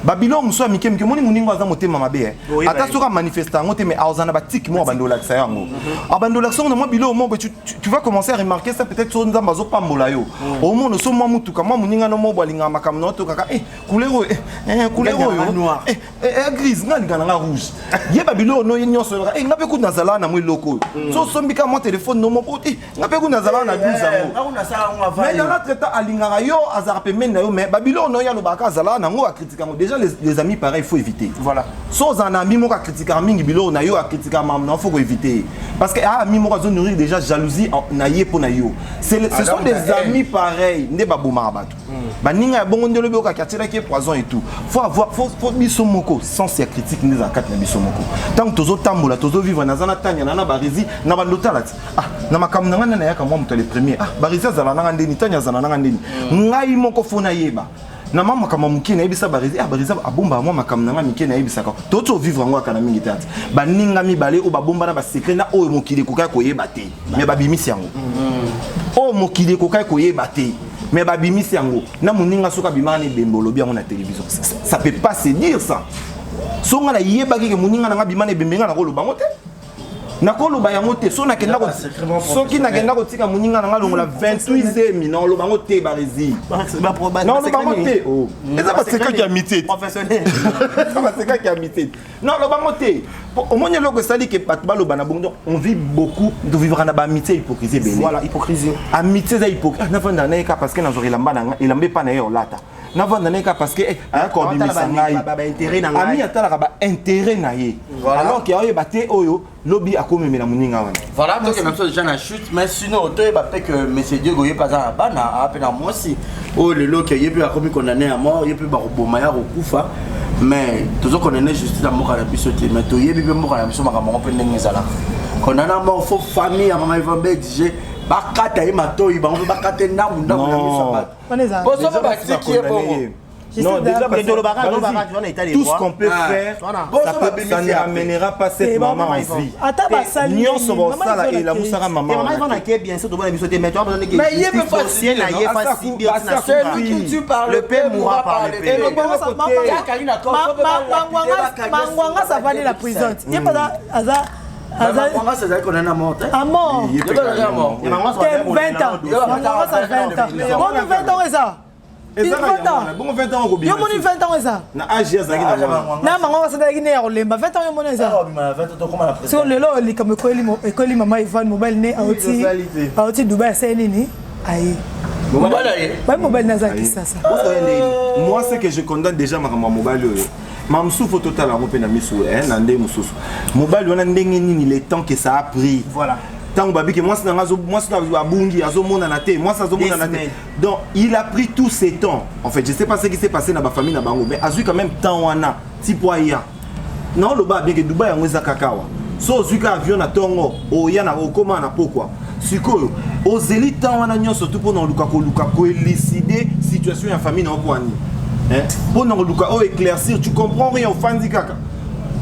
babylon so amike mike moni muningo aza motema mabe ata soka manifestant ngote mais aozana batik mo bandola ksa yango abandola ksa na mo bilo mo tu vas commencer à remarquer ça peut-être sur nzamba zo pambola yo au monde so mo mutu kama muninga no mo bolinga makamno to kaka couleur noir grise nganga na rouge yeba bilo no nyonso ngape ku nazala na mwe loko so sombika mo téléphone no mo poti ngape ku nazala na 12 ans mais dans notre état alingara yo azara pe men na yo mais babilo no ya lo baka azala na ngo a critiquer déjà les amis pareil il faut éviter voilà so za ami mo ka critiquer mingi bilo na yo a critiquer mam na faut éviter parce que ami mo ka zo nourrir déjà jalousie na ye po na yo ce sont des amis pareils ne ba boma bato baninga ya bongo ndelo boka katira ki poison et tout faut biso moko sans ces critiques ni za kat na biso moko tant que tozo tambola tozo vivre na zana tanya na barizi na bandota lati na makamu na ngana na yaka mo mutale premier barizi azala na ndeni tanya zana na ndeni ngai moko fona yeba na mama kama mukina yebisa barizi barizi abomba mo makamu na ngami na yebisa ka toto vivre ngo akana mingi tati baninga mibale o babomba na ba secret na o mokili kokai koyeba te mais babimisi yango o mokili kokai koyeba te mais babimisi yango na muninga soka bimani bembolo bien na télévision ça peut pas se dire ça songa na yeba ke muninga na bimani bembenga na koloba ngote na koloba yango te so na kenda ko soki na kenda ko tika muninga na ngalongola 28e na loba ngote barizi non loba ngote oh eza ba seka ki amitié professionnel ça va seka ki amitié non loba ngote au moins loko sali ke pat baloba na bongo on vit beaucoup de vivre na ba amitié hypocrisie belé voilà hypocrisie amitié za hypocrisie na fanda na ka parce que na zori lamba na ilambe pa na yo lata navanda neka parce que ayakobimisa ngai ami atalaka baintérêt na ye alors ke aoyeba te oyo lobi akomemela moninga wana voilà donc même chose déjà na chute mais sinon toyeba pe que monsieur Diego ye paza bana ape na mwasi oyo lelo ke ye pe akomi condamné à mort ye pe bakoboma ya kokufa mais tozokonene justice na mboka na biso te mais toyebi mpe mboka na biso makambo ngo mpe ndenge ezalaka condamné à mort fo famille ya mama Ivan exige bakata ye matoyi bango mpe bakate ndambu na biso bato bosoba batiki ye bongo. Non, déjà parce que tout ce qu'on peut faire, ça ne ramènera pas cette maman en vie. Nyon sobo sala et la moussara maman. Maman Ivan a qui bien sûr doit l'émission mais toi besoin mais il est facile na y facile celui qui tue par le père mourra par le père. Mangwanga ça va aller la prison. Il pas hasard. Mangwanga c'est qu'on est à mort. À mort. Il est à mort. 20 ans. Mangwanga ça 20 ans. Bon 20 ans ça. Il 20 ans. Bon 20 ans yo moni 20 ans ça. Na âge ya zaki na mangwanga ça ndaki ne ya kolemba 20 ans yo moni ça. 20 ans to comment la so lelo likamo ekoli mama Ivan mobile ne auti Dubai c'est nini ayi. Mobile na zaki sasa. Moi c'est que je condamne déjà ma mobile. Mamsou faut total à repérer miso na ndé mususu. Mobile wana ndenge nini le temps que ça a pris. Voilà. Tant que moi c'est abungi azomona na te moi ça azomona na te donc il a pris tous ses temps en fait je sais pas ce qui s'est passé dans ma famille na bango mais azui quand même temps wana tipoya non le ba bien que Dubai yango kakawa so zuka avion na tongo oya na okoma na pourquoi sikoyo ozeli temps wana nyonso tout pour na luka ko élucider situation ya famille na opwani hein pour na luka o éclaircir tu comprends rien au fandi kaka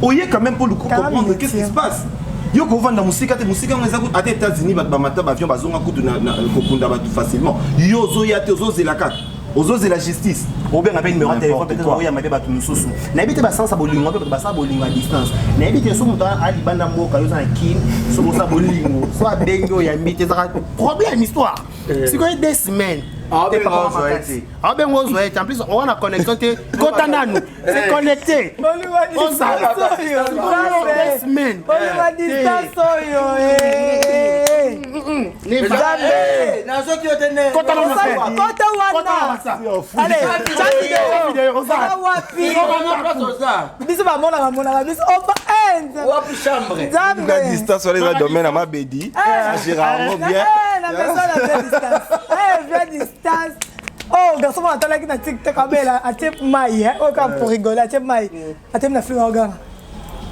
oye quand même pour le comprendre qu'est-ce qui se passe. Yo ko vanda musika te musika ngeza ku ate États-Unis bat ba mata ba avion bazonga kutu na kokunda ba facilement yo zo ya te zo zela kaka ozo zela justice ou bien appelle numéro de téléphone peut-être oya mabe ba tumususu na ebite ba sansa bolingo pe ba sa bolingo à distance na ebite so muta ali banda mboka yo za kin so mo sa bolingo so abengo ya mbite za problème histoire c'est quoi 2 semaines en plus on a connexion te kotananu c'est connecté on ça semaine oh, garçon, on attend là qui n'a TikTok à belle, à type maille, hein, au cas pour rigoler, à type maille, à type na fleur organe.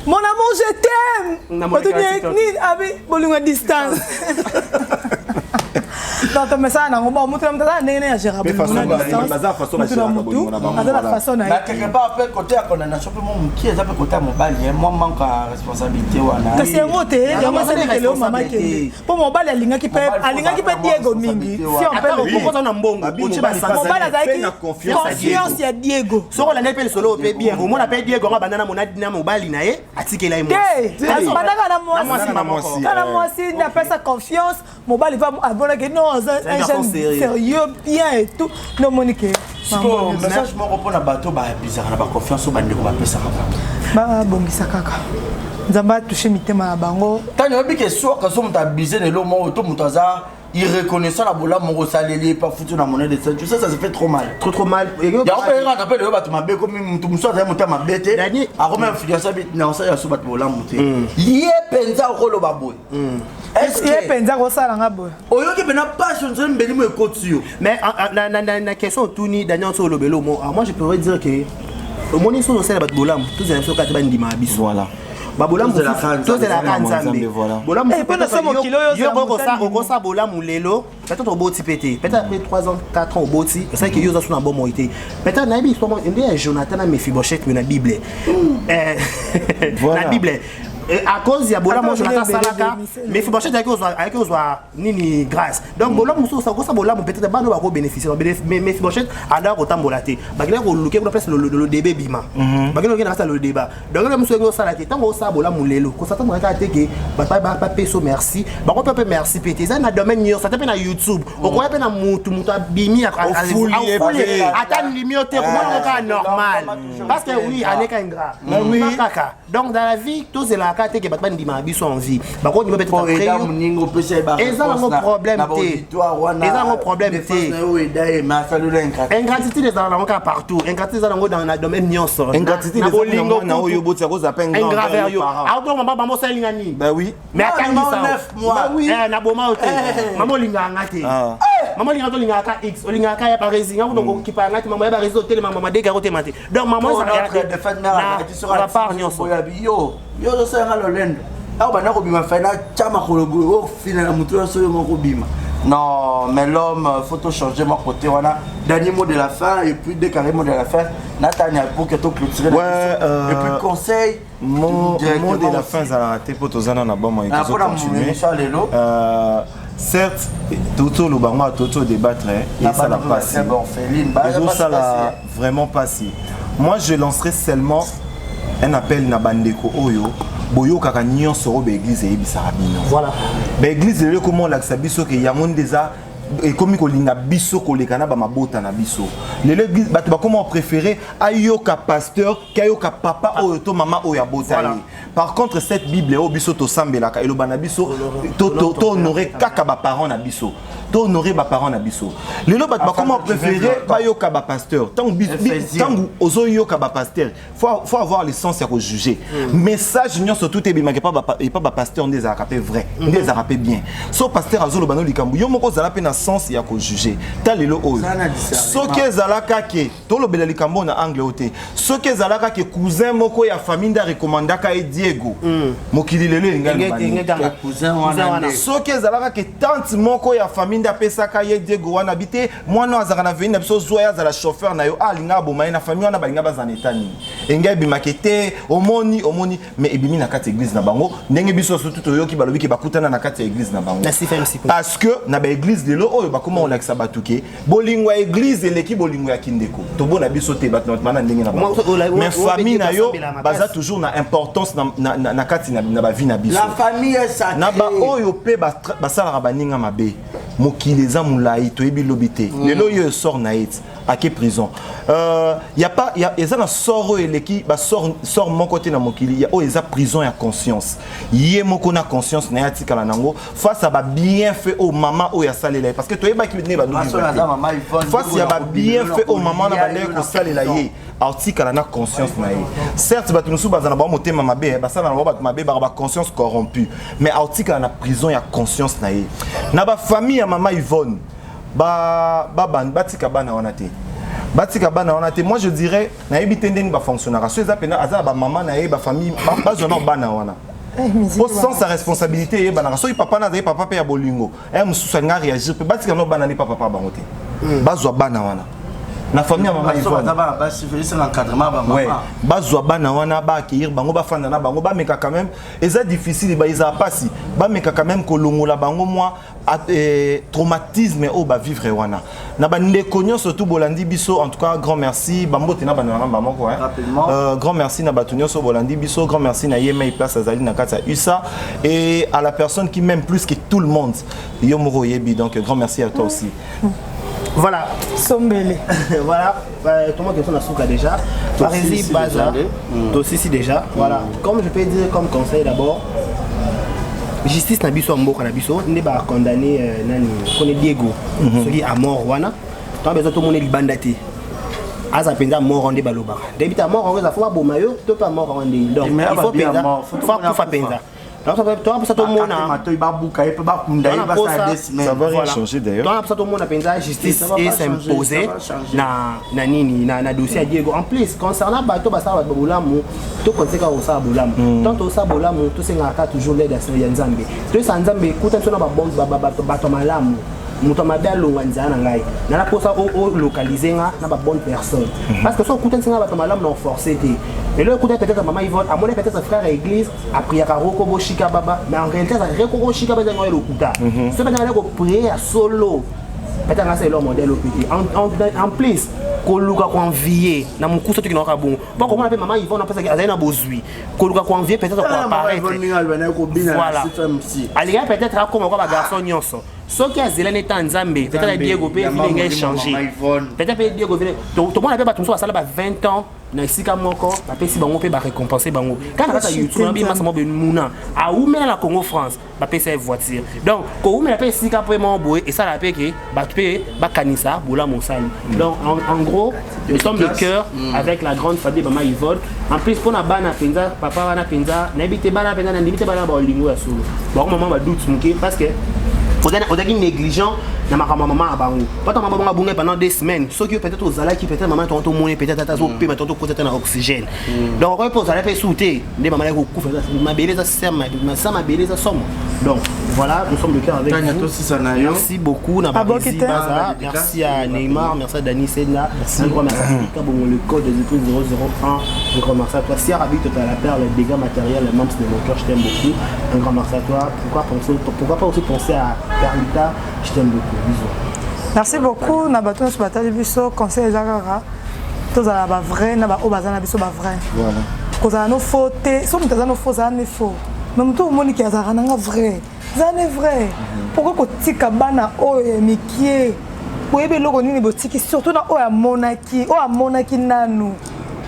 Mon amour, je t'aime. Pas tout ni avec bolung à distance. Donc mais ça na ngomba mutu mtata ndenge ya gérable. Mais façon la façon na. Quelque part après côté à condamnation pour mon qui est un peu côté mobile, moi manque à responsabilité wana. C'est ngoté, ya moi c'est que le maman qui pour mobile alinga qui peut Diego mingi. Si on peut pourquoi na mbongo, uchi ba sansa. Mobile azaki confiance ya Diego. Soko la nepel solo pe bien, au moins appelle Diego ngabana monadi na mobile na ye, atikela ye moi. Bandaka na moi. Kana moi si na pesa confiance, mobile va abona que non un jeune sérieux bien et tout non Monique bon message mon repos na bateau ba bizarre na ba confiance au bandeko ba pesa ba bongisa kaka nzamba toucher mitema na bango tani obi ke soka so muta bizé ne lo mo to mutaza irreconnaissant la bola mon saleli pas foutu na monnaie de ça tu sais ça se fait trop mal il y a on appelle le bateau mabe comme mutu muso za muta mabete a comme influence bit na ça ya so bateau bola muté yé penza ko lo baboy est-ce que penza ko sala ngabo oyoki bena passion nzembe mbeli mo ekotio mais na question tuni Daniel so lobelo moi je pourrais dire que au moni so sala bateau bola tous les infos kati bandima biso voilà babolamu tous la kanzambe bolamu peut-être bolamu lelo peut-être oboti pété peut-être après 3 ans 4 ans oboti c'est ça que yo za suna bon moité peut-être na bi histoire ndé Jonathan na Mephibosheth na Bible na Bible à cause ya bolamu Jonathan salaka Mephibosheth avec ozwa nini grâce donc bolamu so ça ça bolamu peut-être ba no ba ko bénéficier mais Mephibosheth anda ko tambola te bagila ko luke ko place le débat bima bagila ko na ça le débat donc le monsieur ngo salaka tango ça bolamu lelo ko ça tango ka teke ba peso merci ba ko pepe merci pété ça na domaine yo ça tape na YouTube o ko na mutu bimi a attendre limioté ko mo ka normal parce que oui aneka ingrat oui kaka donc dans la vie tous est là ezalaka te ke bato bandima biso en vie bakondima peut-être Pour après aider moningo pesa ba eza nango problème te eza nango problème te ingratitude ezala nango kaka partout ingratitude eza nango na domaine nyonso ingratitude na bolingo na oyo boti akozapa ingraveur yo akoto mama mama osalinga nini bah oui mais akangisa na boma ote mama olingaka nga te mama olingaka tolingaka x olingaka ya parisi nga kuto kokipa nga te mama ya parisi otelema mama deka kotema te donc mama ezala part nyonso yo tosalenga lolendo awa banda kobima fai na tia makolo boye ofina na motu nyonso yo moko bima non mais l'homme faut tout changer mon côté voilà dernier mot de la fin et puis déclaré mot de la fin Nathaniel pour que tout clôturer et puis conseil mot de la fin ça a été pour tous en bon moi pour continuer certes tout le bango tout débattre et ça la passe ça l'a vraiment passé moi je lancerai seulement un appel na bandeko oyo boyo kaka nyonso ro l'église et bisara bino voilà l'église le comment laksa biso ke ya monde déjà et comme kolinga biso kolekana ba mabota na biso l'église bato ba comment préférer ayoka pasteur kayoka papa oyo to mama oyo abota par contre cette bible o biso to sambelaka elo bana biso to honorer kaka ba parents na biso to honorer ba parents na biso lelo bato ba comment préférer bayoka ba pasteur tant ozo yoka ba pasteur faut avoir le sens ya ko juger message nyonso tout e bimaka pas ba pasteur ndeza rapé vrai ndeza rapé bien so pasteur azolo bano likambu yo moko zala pe na sens ya ko juger ta lelo oyo soki ezalaka ke tolobela likambo na angle ote soki ezalaka ke cousin moko ya famille nda recommandaka e Diego mokili lelo elinga cousin wana soki ezalaka ke tante moko ya famille nda pesaka ye Diego wana bite mwana azaka na veni na biso zoya azala chauffeur na yo alinga bomaye na famille wana balinga bazana etani engai bimakete omoni mais ebimi na kati église na bango ndenge biso surtout toyoki balobi ke bakutana na kati église na bango parce que na ba église lelo oyo bakoma olakisa batuke bolingo ya église eleki bolingo ya kindeko tobona biso te bato mana ndenge na bango mais famille na yo baza toujours na importance na kati na ba vie na biso la famille est sacrée na ba oyo pe basala baninga mabe mokili eza mulai toyebi lobite lelo yo sort na it à quelle prison y a pas y a ezana sort eleki ba sort mon côté na mokili ya o eza prison ya conscience yé moko na conscience na yatika la nango face à ba bien fait au maman o ya salela parce que toyeba ki ne ba face ya ba bien fait au maman na ba ko salela yé article na conscience na yé certes ba tunusu bazana ba motema mabe ba sala na ba mabe ba conscience corrompue mais article na prison ya conscience na yé na ba famille ya maman Yvonne batika bana wana te batika bana wana te moi je dirais na yebi tendeni ba fonctionnaire so eza pena aza ba maman na ye ba famille ba zona bana wana pour sans sa responsabilité ye bana so papa na za papa pe ya bolingo mususu nga réagir pe batika no bana ni papa bango te bazwa bana wana na famille ya maman Yvonne bazwa bana wana ba accueillir bango ba fanda na bango ba meka quand même eza difficile ba eza pasi ba meka quand même kolongola bango moi traumatisme au ba vivre wana na ba ndeko nyonso tout bolandi biso en tout cas grand merci bambote na bana namba moko grand merci na batu nyonso bolandi biso grand merci na yema place azali na kata USA et à la personne qui m'aime plus que tout le monde yo moro yebi donc grand merci à toi aussi. Voilà, Sombele. Voilà, tout le monde est sur déjà. Parésie, Baza, Tossisi déjà. Voilà, comme je peux dire comme conseil d'abord, justice na biso mboka na biso, n'est pas condamné nani, connaît Diego, celui à mort wana. Tant besoin tout le monde est libandati. Aza penza mort en débaloba. Débita mort en reza faut bomayo, tout pas mort en dé. Donc il faut penza, faut penza. Alors ça tout le monde ça va rien changer d'ailleurs. Tout le monde a pensé justice et s'imposer na nini na dossier Diego en plus concernant bato basala bolamu to konseka osa bolamu tant osa bolamu to senga toujours l'aide ya Nzambe to sa Nzambe kuta tona ba bon bato malamu muto mabelo nganzana ngai na la posa o localiser nga na ba bonne personne parce que so kuta senga bato malamu non forcé té et là écoutez peut-être maman Yvonne à mon peut-être frère à l'église a prié à Roko Boshika Baba mais en réalité ça Roko Boshika Baba dans le kuta ce que dans prier à solo peut-être c'est le modèle au petit en plus koluka convier na mukuso tukina ka bon pas comment on appelle maman Yvonne on pense qu'elle a na bozui koluka convier peut-être pour apparaître voilà allez peut-être comme quoi garçon nyonso ce qui a zélé en Nzambe peut-être Diego peut venir changer peut-être Diego tout le monde appelle pas tout ça ça 20 ans na esika moko bapesi bango mpe barécompense bango kana kata YouTube na bima samo benuna aumela na Congo France bapesa voiture donc ko umela pe esika mpe mo boye et ça la pe ke bape bakanisa bola mosali donc en gros nous sommes de cœur avec la grande famille Mama Yvonne en plus pour na bana penza papa wana penza na bité bana penza na bité bana ba lingo ya solo bon maman ba doute muke parce que on a négligent na maman a bango pas ta maman a bungé pendant 2 semaines ceux qui peut-être aux ala qui peut-être maman tonton monnaie peut-être tata zo pe ma tonton côté na oxygène donc on peut aller sauter des maman ko kufa ma beleza sema ma beleza somme donc voilà nous sommes de cœur avec vous merci beaucoup na baza merci à Neymar merci à Dani Senna un grand merci à Kabongo le code des étoiles 001 un grand merci à toi Sierra Rabi total la perle les dégâts matériels les membres de mon cœur je t'aime beaucoup un grand merci à toi pourquoi pas aussi penser à Carlita je t'aime beaucoup. Bisous. Merci beaucoup. Na bato na batali biso conseil ezakaka. Tozala ba vrai na ba obazana biso ba vrai. Voilà. Kozala no faute, so mutaza no faux za ne faux. Même to moni ki azaka nanga vrai. Ça ne vrai. Pourquoi ko tika bana oyo mikie? Boyebe loko nini botiki surtout na oyo monaki nanu.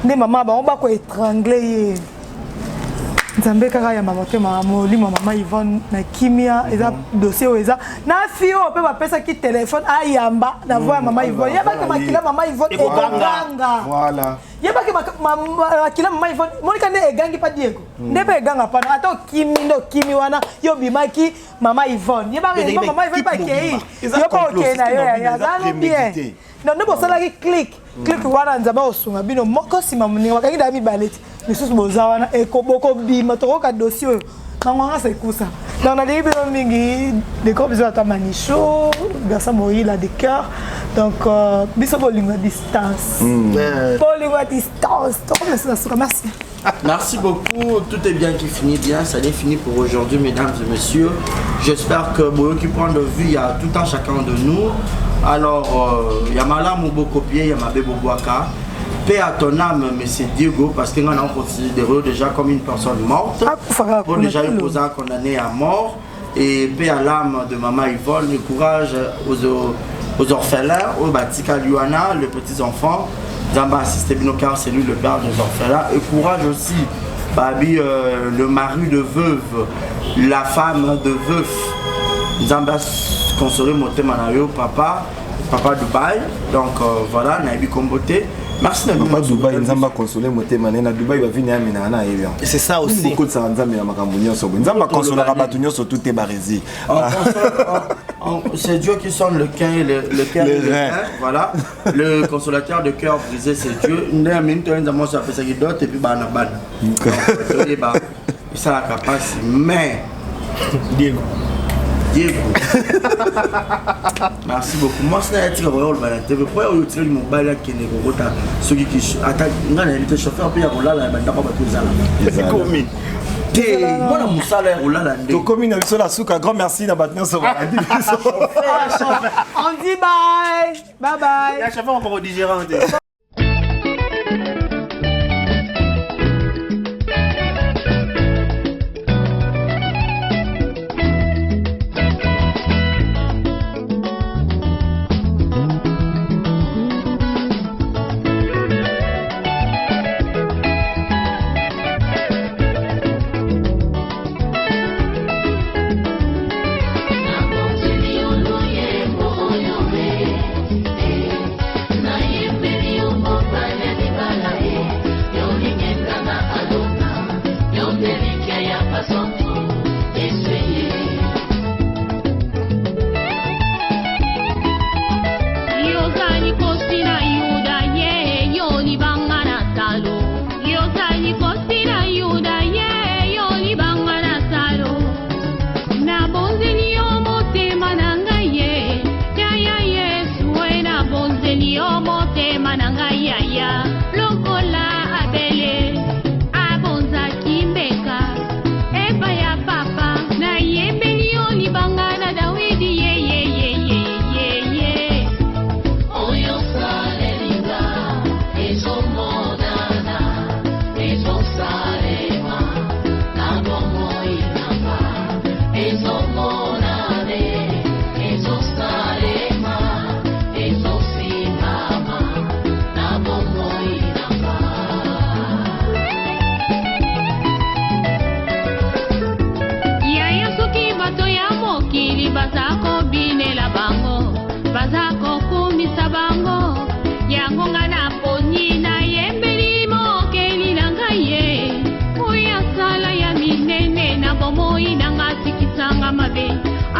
Nde mama ba on ba ko étrangler ye. Nzambe kaka ya mama te mama li mama Yvonne na kimia eza dossier eza na fio pe ba pesa ki téléphone ayamba na voix mama Yvonne yeba ke makila mama Yvonne eganga voilà yeba ke makila mama Yvonne monika ne egangi pa Diego ndebe eganga pa ata kimi wana yo bimaki mama Yvonne yeba ke mama Yvonne pa kei yo pa ok na yo ya zalo bien non ne bosala ki click wana nzambe osunga bino moko sima muni wakangi da mibaleti misusu bozawana ekoboko bima tokoka dossier oyo nangwanga sekusa donc na libi mingi de ko biso ata manicho garçon moïla de cœur donc biso bolingo à distance bolingo à distance merci merci beaucoup tout est bien qui finit bien ça est fini pour aujourd'hui mesdames et messieurs j'espère que boyo qui prend de vue il y a tout un chacun de nous alors il y a Malam Moubo copier il y a Mabé Boboaka paix à ton âme, monsieur Diego, parce qu'on a considéré déjà comme une personne morte. Pour déjà une posant condamné à mort. Et paix à l'âme de maman Yvonne, le courage aux orphelins, aux Batika Luana, les petits-enfants. Zamba assisté Binocar, c'est lui le père des orphelins. Et courage aussi, Babi, le mari de veuve, la femme de veuf. Zamba consolé monté Manayo, papa Dubaï. Donc voilà, Naïbi Komboté. Merci de Papa Dubaï, Nzamba consolé motema na Dubaï va venir amena na ebia. C'est ça aussi. Beaucoup de ça Nzamba ya makambo nyonso. Nzamba consola rabatu nyonso tout est barési. C'est Dieu qui sonne le cœur et le cœur et le rein. Voilà. Le consolateur de cœur brisé c'est Dieu. Né minute Nzamba ça fait ça qui d'autre et puis bana. Ça la capacité mais Diego. Merci beaucoup. Moi, c'est un petit peu de pourquoi on utilise mon balai qui est négocié. Ceux qui attaquent, on a invité le chauffeur, puis on a la bande c'est commis. Moi, mon salaire, on l'a la donc comme une sur la souka, grand merci d'avoir maintenu ce moment. On dit bye. Bye bye. À chaque fois on va digérer. Lokola abele abonza kimbeka eba bomoi nanga sikisanga mabe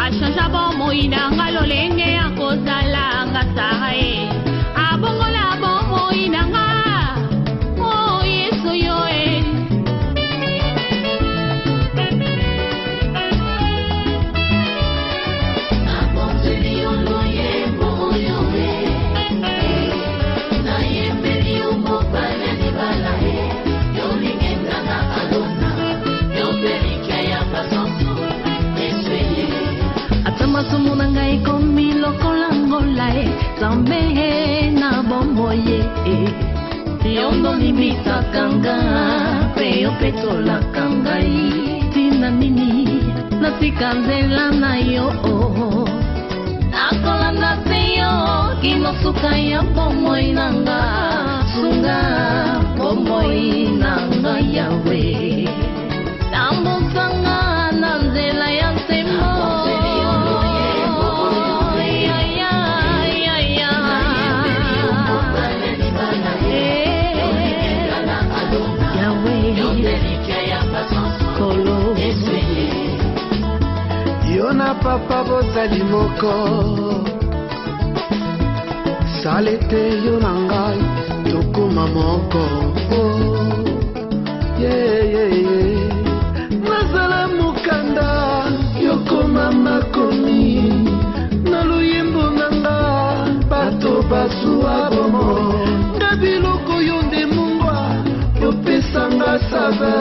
achanja bomoi nanga lolenge ya kozala nga sae abongola bomoi nanga oh yeso yo Masumuna ngai komi lokolangola zambe na bomboye yondo limita kanga peo petola kangai tina nini nasikanzela na yo nakola na seyo kinosuka ya bomboy nanga sunga bomboy nanga yawe tambusanga nanzela ya semo Yona papa bozali moko salete yona ngai tokoma moko nazala mukanda yokoma makomi na luyembo nanga bato basuwa bomo nga biloko yo nde mungwa yopesanga sava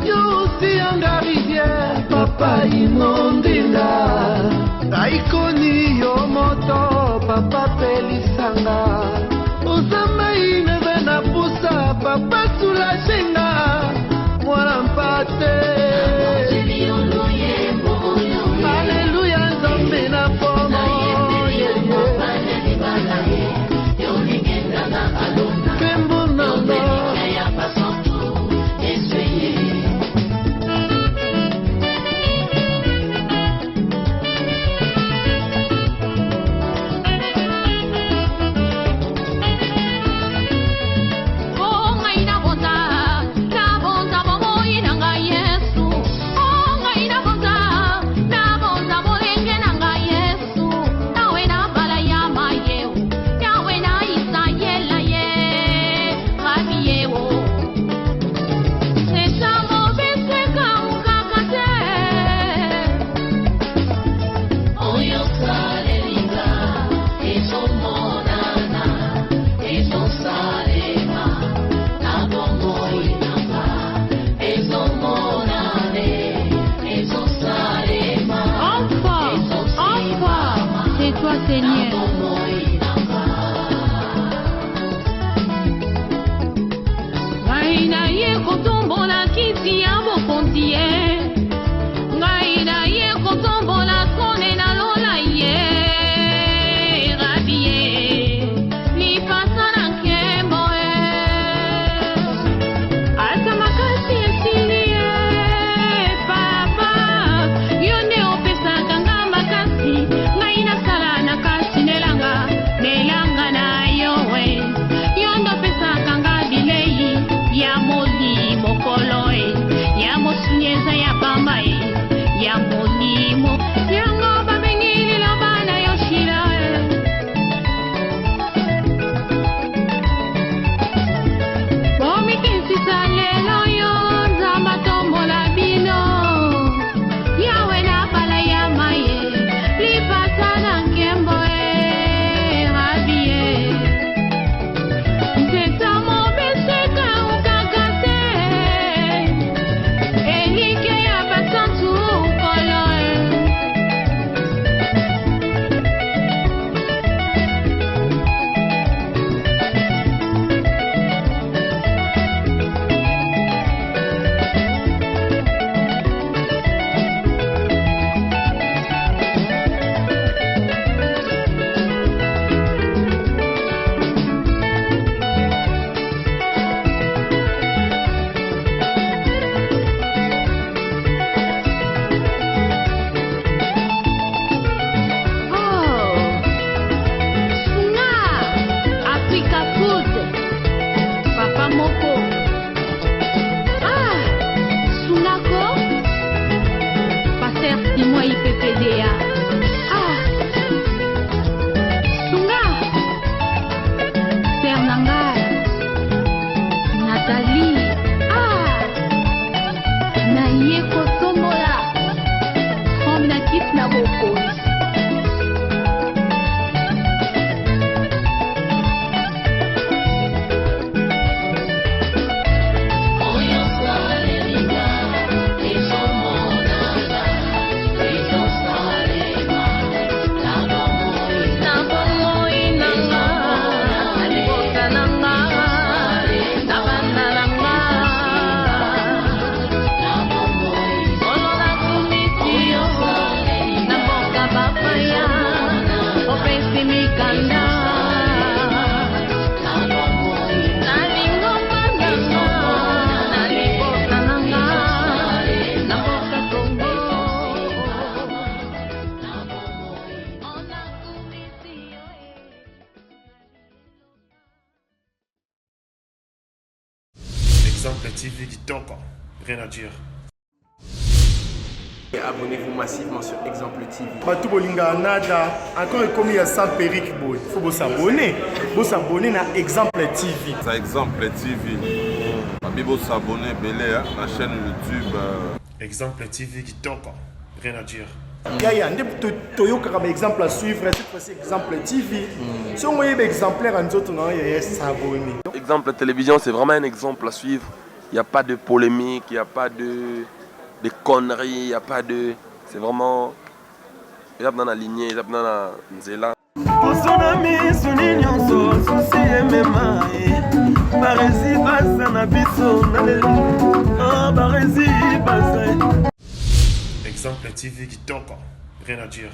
yo osiyanga rivière papa inondinga aikoni yo moto papa pelisanga ozamba ineve na pusa papa sulajenga mwana mpate Alléluia nzambe na pomo kembo nanga oh ngai na bonza bomoi nanga ye TV Kitoko, rien à dire. Et abonnez-vous massivement sur Exemple TV. Batou Bolinga Nada, encore comme il y a 100 périques, il faut vous s'abonner. Vous s'abonner à Exemple TV. C'est Exemple TV. Vous s'abonner à la chaîne YouTube. Exemple TV Kitoko, rien à dire. Yaya, un exemple à suivre, cette fois-ci Exemple TV. Si on voit un exemplaire en autres, il y a s'abonner. Exemple télévision, c'est vraiment un exemple à suivre. Il n'y a pas de polémique, il n'y a pas de conneries, il n'y a pas de... C'est vraiment... Il y a dans la lignée, il y a dans la nzela. Exemple TV Kitoko, rien à dire.